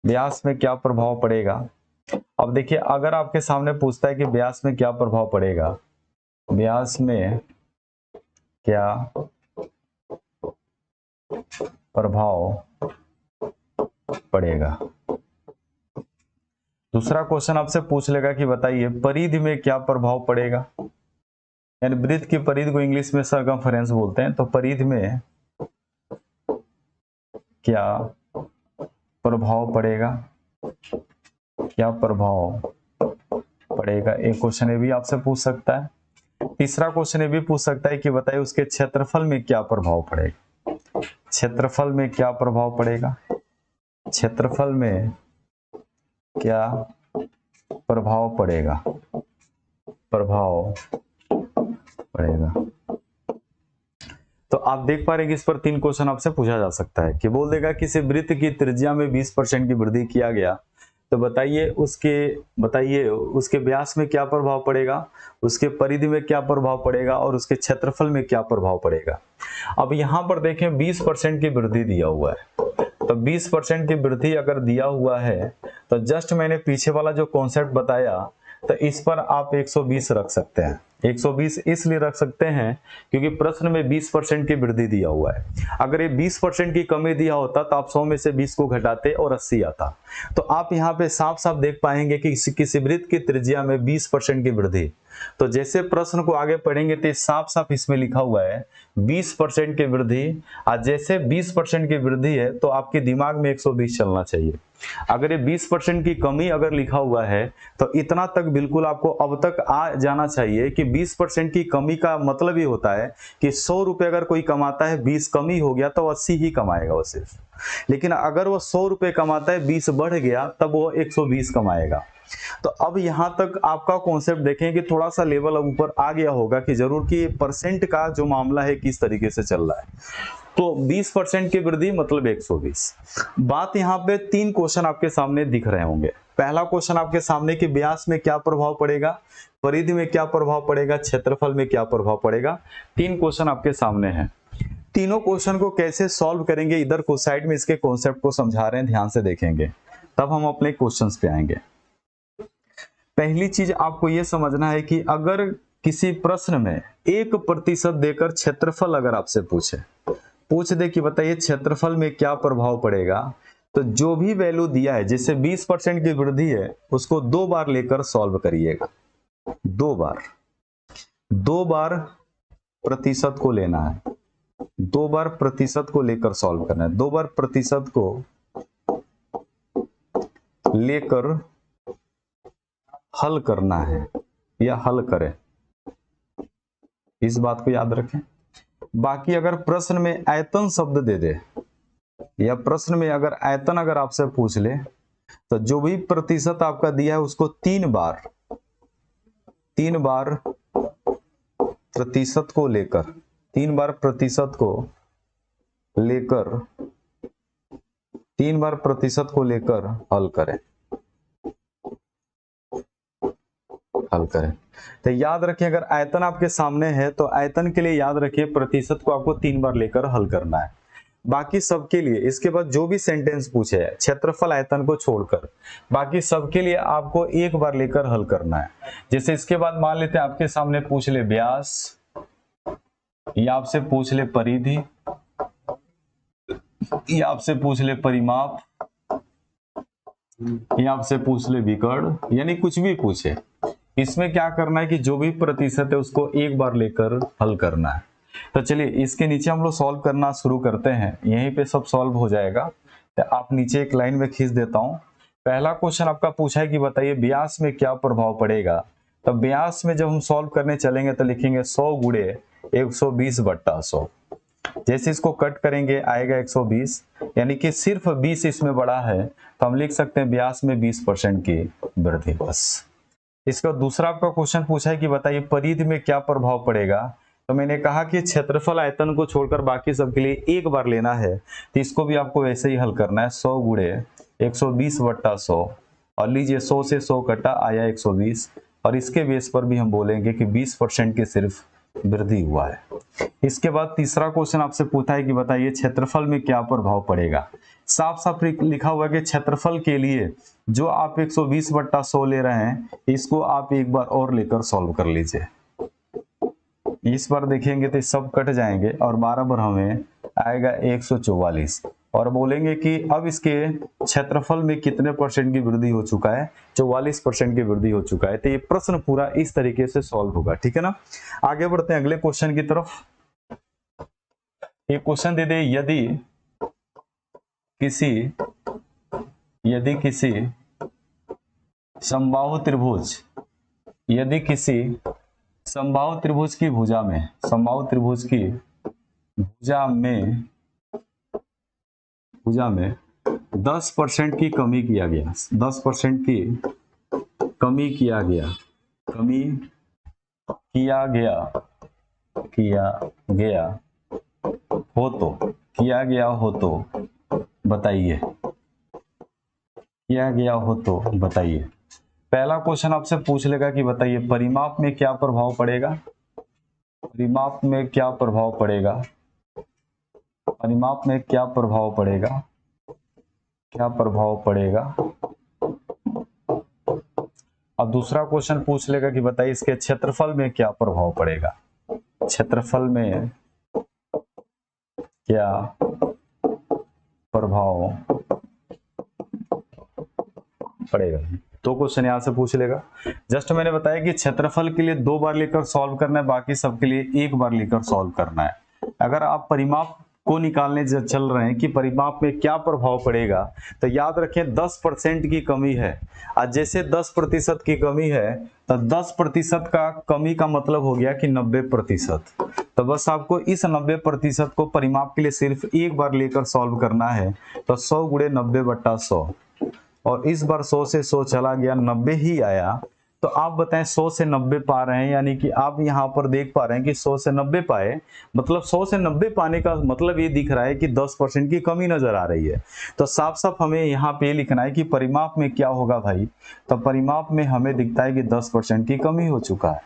व्यास में क्या प्रभाव पड़ेगा। अब देखिए अगर आपके सामने पूछता है कि व्यास में क्या प्रभाव पड़ेगा, व्यास में क्या प्रभाव पड़ेगा। दूसरा क्वेश्चन आपसे पूछ लेगा कि बताइए परिधि में क्या प्रभाव पड़ेगा, यानी वृत्त की परिधि को इंग्लिश में सरकमफेरेंस बोलते हैं। तो परिधि में क्या प्रभाव पड़ेगा, क्या प्रभाव पड़ेगा, एक क्वेश्चन ये भी आपसे पूछ सकता है। तीसरा क्वेश्चन ये भी पूछ सकता है कि बताइए उसके क्षेत्रफल में क्या प्रभाव पड़ेगा। क्षेत्रफल में क्या प्रभाव पड़ेगा, क्षेत्रफल में क्या प्रभाव पड़ेगा, प्रभाव पड़ेगा। तो आप देख पा रहे हैं कि इस पर 3 क्वेश्चन आपसे पूछा जा सकता है कि बोल देगा किसी वृत्त की त्रिज्या में 20% की वृद्धि किया गया, तो बताइए उसके व्यास में क्या प्रभाव पड़ेगा, उसके परिधि में क्या प्रभाव पड़ेगा और उसके क्षेत्रफल में क्या प्रभाव पड़ेगा। अब यहाँ पर देखें 20% की वृद्धि दिया हुआ है, तो 20% की वृद्धि अगर दिया हुआ है तो जस्ट मैंने पीछे वाला जो कॉन्सेप्ट बताया, तो इस पर आप 120 रख सकते हैं। 120 इसलिए रख सकते हैं क्योंकि प्रश्न में 20% की वृद्धि दिया हुआ है। अगर ये 20% की कमी दिया होता तो आप 100 में से 20 को घटाते और 80 आता। तो आप यहाँ पे साफ साफ देख पाएंगे कि किसी वृत्त की त्रिज्या में 20% की वृद्धि। तो जैसे प्रश्न को आगे पढ़ेंगे तो साफ साफ इसमें लिखा हुआ है 20% की वृद्धि, और जैसे 20% की वृद्धि है तो आपके दिमाग में 120 चलना चाहिए। अगर ये 20% की कमी अगर लिखा हुआ है तो इतना तक बिल्कुल आपको अब तक आ जाना चाहिए कि 20% की कमी का मतलब ये होता है कि 100 रुपए अगर कोई कमाता है, 20 कमी हो गया तो 80 ही कमाएगा वो सिर्फ। लेकिन अगर वो 100 रुपए कमाता है, 20 बढ़ गया, तब वो 120 कमाएगा। तो अब यहां तक आपका कॉन्सेप्ट देखें कि थोड़ा सा लेवल ऊपर आ गया होगा कि जरूर कि परसेंट का जो मामला है किस तरीके से चल रहा है। तो 20% की वृद्धि मतलब 120। बात यहाँ पे 3 क्वेश्चन आपके सामने दिख रहे होंगे। पहला क्वेश्चन आपके सामने कि व्यास में क्या प्रभाव पड़ेगा, परिधि में क्या प्रभाव पड़ेगा, क्षेत्रफल में क्या प्रभाव पड़ेगा। 3 क्वेश्चन आपके सामने हैं। तीनों क्वेश्चन को कैसे सॉल्व करेंगे, इधर को साइड में इसके कॉन्सेप्ट को समझा रहे हैं, ध्यान से देखेंगे तब हम अपने क्वेश्चंस पे आएंगे। पहली चीज आपको यह समझना है कि अगर किसी प्रश्न में 1% देकर क्षेत्रफल अगर आपसे पूछ दे कि बताइए क्षेत्रफल में क्या प्रभाव पड़ेगा, तो जो भी वैल्यू दिया है, जैसे 20% की वृद्धि है, उसको 2 बार लेकर सॉल्व करिएगा। 2 बार प्रतिशत को लेना है, 2 बार प्रतिशत को लेकर सॉल्व करना है। 2 बार प्रतिशत को लेकर हल करना है या हल करें, इस बात को याद रखें। बाकी अगर प्रश्न में आयतन शब्द दे दे या प्रश्न में अगर आयतन अगर आपसे पूछ ले, तो जो भी प्रतिशत आपका दिया है उसको 3 बार प्रतिशत को लेकर 3 बार प्रतिशत को लेकर हल करें। तो याद रखिए अगर आयतन आपके सामने है तो आयतन के लिए याद रखिए प्रतिशत को आपको 3 बार लेकर हल करना है। बाकी सबके लिए इसके बाद जो भी सेंटेंस पूछे है क्षेत्रफल आयतन को छोड़कर बाकी सबके लिए आपको 1 बार लेकर हल करना है। जैसे इसके बाद मान लेते हैं आपके सामने पूछ ले व्यास, या आपसे पूछ ले परिधि, या आपसे पूछ ले परिमाप, या आपसे पूछ ले विकर्ण, यानी कुछ भी पूछे, इसमें क्या करना है कि जो भी प्रतिशत है उसको 1 बार लेकर हल करना है। तो चलिए इसके नीचे हम लोग सॉल्व करना शुरू करते हैं, यहीं पे सब सॉल्व हो जाएगा। तो आप नीचे एक लाइन में खींच देता हूं। पहला क्वेश्चन आपका पूछा है कि बताइए व्यास में क्या प्रभाव पड़ेगा। तो व्यास में जब हम सॉल्व करने चलेंगे तो लिखेंगे 100 गुणे 120 बट्टा 100। जैसे इसको कट करेंगे आएगा 120, यानी कि सिर्फ 20 इसमें बड़ा है, तो हम लिख सकते हैं व्यास में 20% की वृद्धि बस। इसका दूसरा आपका क्वेश्चन पूछा है कि बताइए परिधि में क्या प्रभाव पड़ेगा। तो मैंने कहा कि क्षेत्रफल आयतन को छोड़कर बाकी सबके लिए 1 बार लेना है, तो इसको भी आपको वैसे ही हल करना है। 100 गुणे 120 बट्टा 100, और लीजिए 100 से 100 कटा आया 120, और इसके बेस पर भी हम बोलेंगे कि 20% की सिर्फ वृद्धि हुआ है। इसके बाद तीसरा क्वेश्चन आपसे पूछा है कि बताइए क्षेत्रफल में क्या प्रभाव पड़ेगा। साफ साफ लिखा हुआ है कि क्षेत्रफल के लिए जो आप 120 बट्टा 100 ले रहे हैं, इसको आप 1 बार और लेकर सॉल्व कर लीजिए। इस बार देखेंगे तो सब कट जाएंगे और बराबर हमें आएगा 144, और बोलेंगे कि अब इसके क्षेत्रफल में कितने परसेंट की वृद्धि हो चुका है, 44% की वृद्धि हो चुका है। तो ये प्रश्न पूरा इस तरीके से सॉल्व होगा, ठीक है ना। आगे बढ़ते हैं अगले क्वेश्चन की तरफ। एक क्वेश्चन दे दे यदि किसी समबाहु त्रिभुज की भुजा में भुजा में 10% की कमी किया गया, 10% की कमी किया गया, कमी किया गया हो तो, किया गया हो तो बताइए, किया गया हो तो बताइए। पहला क्वेश्चन आपसे पूछ लेगा कि बताइए परिमाप में क्या प्रभाव पड़ेगा, परिमाप में क्या प्रभाव पड़ेगा, परिमाप में क्या प्रभाव पड़ेगा, क्या प्रभाव पड़ेगा। अब दूसरा क्वेश्चन पूछ लेगा कि बताइए इसके क्षेत्रफल में क्या प्रभाव पड़ेगा, क्षेत्रफल में क्या प्रभाव पड़ेगा। तो क्वेश्चन यहां से पूछ लेगा। जस्ट मैंने बताया कि क्षेत्रफल के लिए 2 बार लेकर सॉल्व करना है, बाकी सबके लिए 1 बार लेकर सॉल्व करना है। अगर आप परिमाप को निकालने चल रहे हैं कि परिमाप में क्या प्रभाव पड़ेगा, तो याद रखें 10% की कमी है। आज जैसे 10% की कमी है तो 10% का कमी का मतलब हो गया कि 90%। तो बस आपको इस 90% को परिमाप के लिए सिर्फ 1 बार लेकर सॉल्व करना है। तो 100 × 90/100, और इस बार 100 से 100 चला गया, 90 ही आया। तो आप बताएं 100 से 90 पा रहे हैं, यानी कि आप यहाँ पर देख पा रहे हैं कि 100 से 90 पाए, मतलब 100 से 90 पाने का मतलब ये दिख रहा है कि 10% की कमी नजर आ रही है। तो साफ साफ हमें यहाँ पे लिखना है कि परिमाप में क्या होगा भाई। तो परिमाप में हमें दिखता है कि 10% की कमी हो चुका है,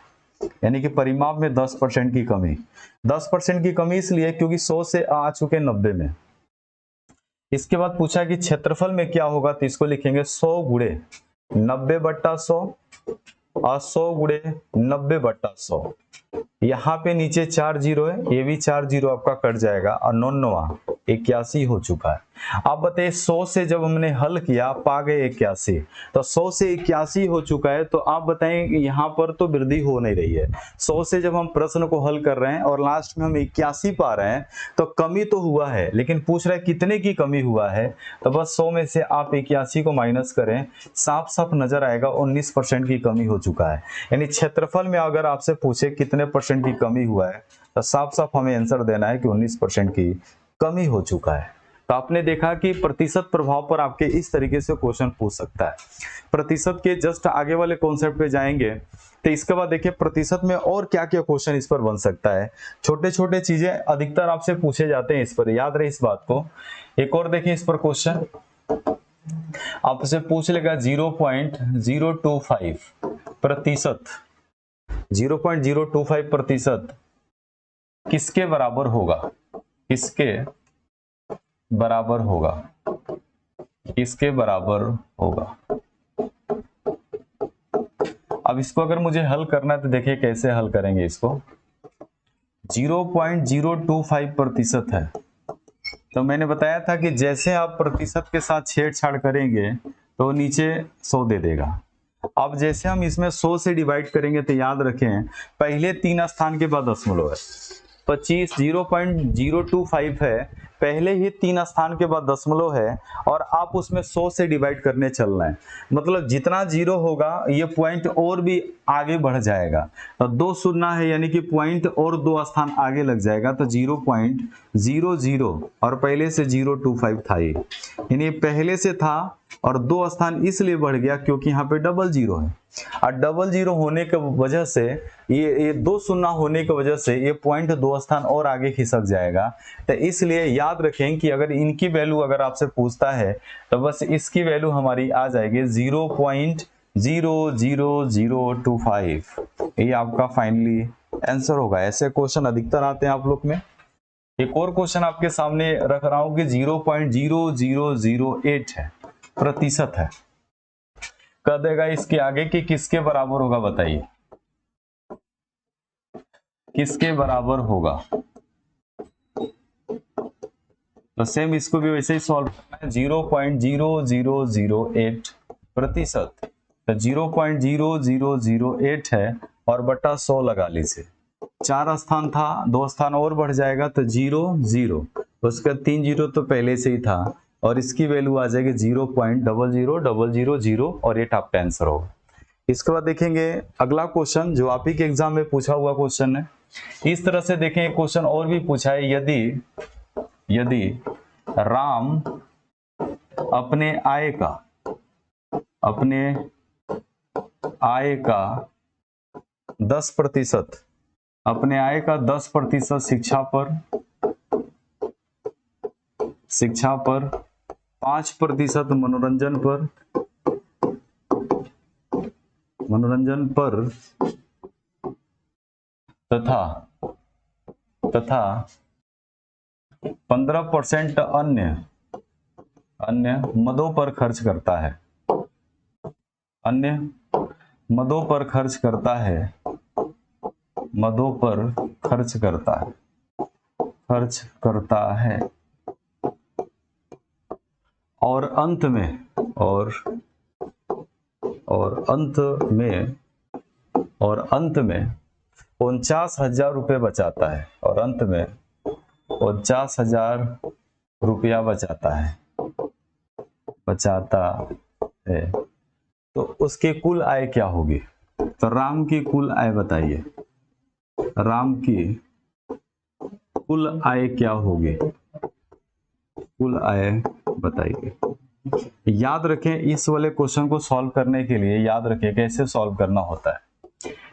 यानी कि परिमाप में 10% की कमी। 10% की कमी इसलिए क्योंकि 100 से आ चुके 90 में। इसके बाद पूछा कि क्षेत्रफल में क्या होगा, तो इसको लिखेंगे 100 × 90/100 और 100 × 90/100। यहाँ पे नीचे 4 जीरो है, ये भी 4 जीरो आपका कट जाएगा और 9 81 हो चुका है। आप बताइए 100 से जब हमने हल किया पा गए 81, तो 100 से 81 हो चुका है। तो आप बताएं यहाँ पर तो वृद्धि हो नहीं रही है। 100 से जब हम प्रश्न को हल कर रहे हैं और लास्ट में हम 81 पा रहे हैं, तो कमी तो हुआ है, लेकिन पूछ रहा है कितने की कमी हुआ है। तो बस 100 में से आप 81 को माइनस करें, साफ साफ नजर आएगा 19% की कमी हो चुका है। यानी क्षेत्रफल में अगर आपसे पूछे कितने % की कमी हुआ है, तो साफ साफ हमें आंसर देना है कि 19% की कमी हो चुका है। तो आपने देखा कि प्रतिशत प्रभाव पर आपके इस तरीके से क्वेश्चन पूछ सकता है। प्रतिशत के जस्ट आगे वाले कॉन्सेप्ट पे जाएंगे तो इसके बाद देखिए प्रतिशत में और क्या क्या क्वेश्चन इस पर बन सकता है। छोटे छोटे चीजें अधिकतर आपसे पूछे जाते हैं इस पर, याद रहे इस बात को। एक और देखिए इस पर क्वेश्चन आपसे पूछ लेगा 0.025 प्रतिशत, 0.025 प्रतिशत किसके बराबर होगा, किसके बराबर होगा, किसके बराबर होगा। अब इसको अगर मुझे हल करना है तो देखिए कैसे हल करेंगे इसको। 0.025 प्रतिशत है, तो मैंने बताया था कि जैसे आप प्रतिशत के साथ छेड़छाड़ करेंगे तो नीचे 100 दे देगा। अब जैसे हम इसमें 100 से डिवाइड करेंगे तो याद रखें पहले 3 स्थान के बाद दशमलव है। 25 0.025 है, पहले ही 3 स्थान के बाद दशमलव है, और आप उसमें 100 से डिवाइड करने चलना है। मतलब जितना जीरो होगा ये पॉइंट और भी आगे बढ़ जाएगा। तो 2 शून्य है, यानी कि पॉइंट और 2 स्थान आगे लग जाएगा। तो 0.00 और पहले से 025 था ये, यानी पहले से था और 2 स्थान इसलिए बढ़ गया क्योंकि यहाँ पे डबल जीरो है। और डबल जीरो होने की वजह से ये 2 शून्य होने की वजह से ये पॉइंट 2 स्थान और आगे खिसक जाएगा। तो इसलिए याद रखें कि अगर इनकी वैल्यू अगर आपसे पूछता है तो बस इसकी वैल्यू हमारी आ जाएगी 0.00025। ये आपका फाइनली आंसर होगा। ऐसे क्वेश्चन अधिकतर आते हैं आप लोग में। एक और क्वेश्चन आपके सामने रख रहा हूं कि 0.0008 है, प्रतिशत है। कह देगा इसके आगे कि किसके बराबर होगा, बताइए किसके बराबर होगा। तो सेम इसको भी वैसे ही सॉल्व करना है। 0.0008 प्रतिशत, तो 0.0008 है और बटा 100 लगा लीजिए। 4 स्थान था, 2 स्थान और बढ़ जाएगा तो 0 उसका 3 जीरो तो पहले से ही था, और इसकी वैल्यू आ जाएगी 0.00000 और ये आपका आंसर होगा। इसके बाद देखेंगे अगला क्वेश्चन जो आप ही के एग्जाम में पूछा हुआ क्वेश्चन है। इस तरह से देखें क्वेश्चन और भी पूछा है, यदि राम अपने आय का 10%, अपने आय का 10% शिक्षा पर 5% मनोरंजन पर तथा 15% अन्य मदों पर खर्च करता है, और अंत में 49,000 रुपये बचाता है, और अंत में 49,000 रुपया बचाता है। तो उसकी कुल आय क्या होगी? तो राम की कुल आय बताइए, राम की कुल आय क्या होगी? कुल आय बताइए। याद रखें, इस वाले क्वेश्चन को सॉल्व करने के लिए याद रखें कैसे सॉल्व करना होता है।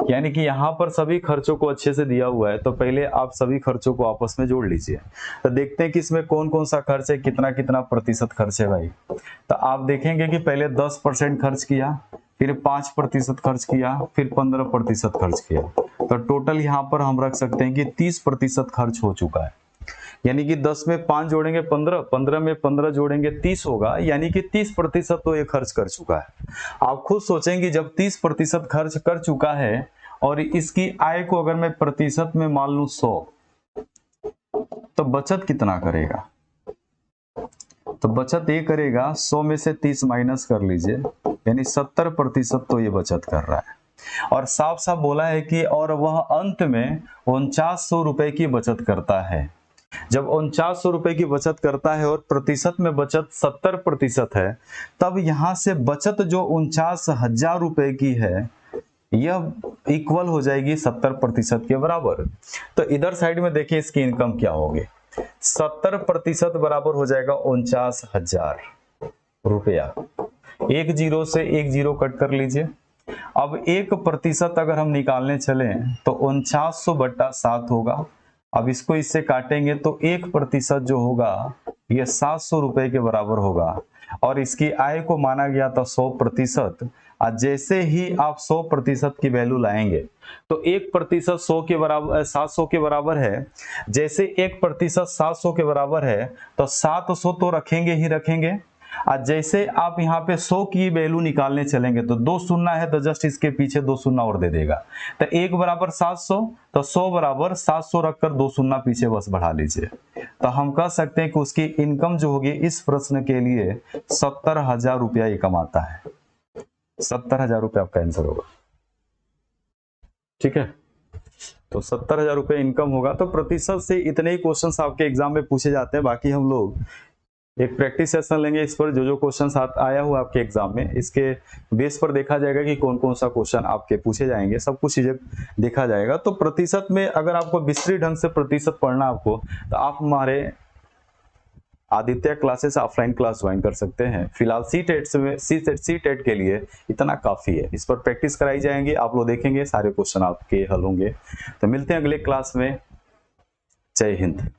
यानी कि यहाँ पर सभी खर्चों को अच्छे से दिया हुआ है, तो पहले आप सभी खर्चों को आपस में जोड़ लीजिए। तो देखते हैं कि इसमें कौन कौन सा खर्च है, कितना कितना प्रतिशत खर्च है भाई। तो आप देखेंगे कि पहले 10% खर्च किया, फिर 5% खर्च किया, फिर 15% खर्च किया। तो टोटल यहाँ पर हम रख सकते हैं कि 30% खर्च हो चुका है। यानी कि 10 में 5 जोड़ेंगे 15, 15 में 15 जोड़ेंगे 30 होगा, यानी कि 30% तो ये खर्च कर चुका है। आप खुद सोचेंगे जब 30% खर्च कर चुका है और इसकी आय को अगर मैं प्रतिशत में मान लूं 100, तो बचत कितना करेगा? तो बचत ये करेगा 100 में से 30 माइनस कर लीजिए, यानी 70% तो ये बचत कर रहा है। और साफ साफ बोला है कि और वह अंत में 4900 रुपए की बचत करता है। जब 4900 रुपए की बचत करता है और प्रतिशत में बचत 70% है, तब यहां से बचत जो 49,000 रुपए की है यह इक्वल हो जाएगी 70% के बराबर। तो इधर साइड में देखिए इसकी इनकम क्या होगी। 70% बराबर हो जाएगा 49,000 रुपया। एक जीरो से एक जीरो कट कर लीजिए। अब 1% अगर हम निकालने चले तो 4900 बट्टा 7 होगा। अब इसको इससे काटेंगे तो 1% जो होगा यह 700 रुपए के बराबर होगा, और इसकी आय को माना गया था 100%। आज जैसे ही आप 100% की वैल्यू लाएंगे तो 1% 100 के बराबर 700 के बराबर है। जैसे 1% 700 के बराबर है तो 700 तो रखेंगे ही रखेंगे। आज जैसे आप यहाँ पे 100 की वैल्यू निकालने चलेंगे तो 2 शून्य है, तो जस्ट इसके पीछे 2 शून्य और दे देगा। तो 1 बराबर 700, तो 100 बराबर 700 रखकर 2 शून्य पीछे बस बढ़ा लीजिए। तो हम कह सकते हैं कि उसकी इनकम जो होगी इस प्रश्न के लिए 70,000 रुपया ये कमाता है। 70,000 रुपया आपका आंसर होगा। ठीक है, तो 70,000 रुपये इनकम होगा। तो प्रतिशत से इतने ही क्वेश्चंस आपके एग्जाम में पूछे जाते हैं। बाकी हम लोग एक प्रैक्टिस सेशन लेंगे इस पर, जो क्वेश्चन आया हुआ आपके एग्जाम में, इसके बेस पर देखा जाएगा कि कौन कौन सा क्वेश्चन आपके पूछे जाएंगे, सब कुछ चीजें देखा जाएगा। तो प्रतिशत में अगर आपको विस्तृत ढंग से प्रतिशत पढ़ना आपको, तो आप हमारे Aditya classes offline class join कर सकते हैं। फिलहाल सी टेट के लिए इतना काफी है। इस पर प्रैक्टिस कराई जाएंगे, आप लोग देखेंगे सारे क्वेश्चन आपके हल होंगे। तो मिलते हैं अगले क्लास में। जय हिंद।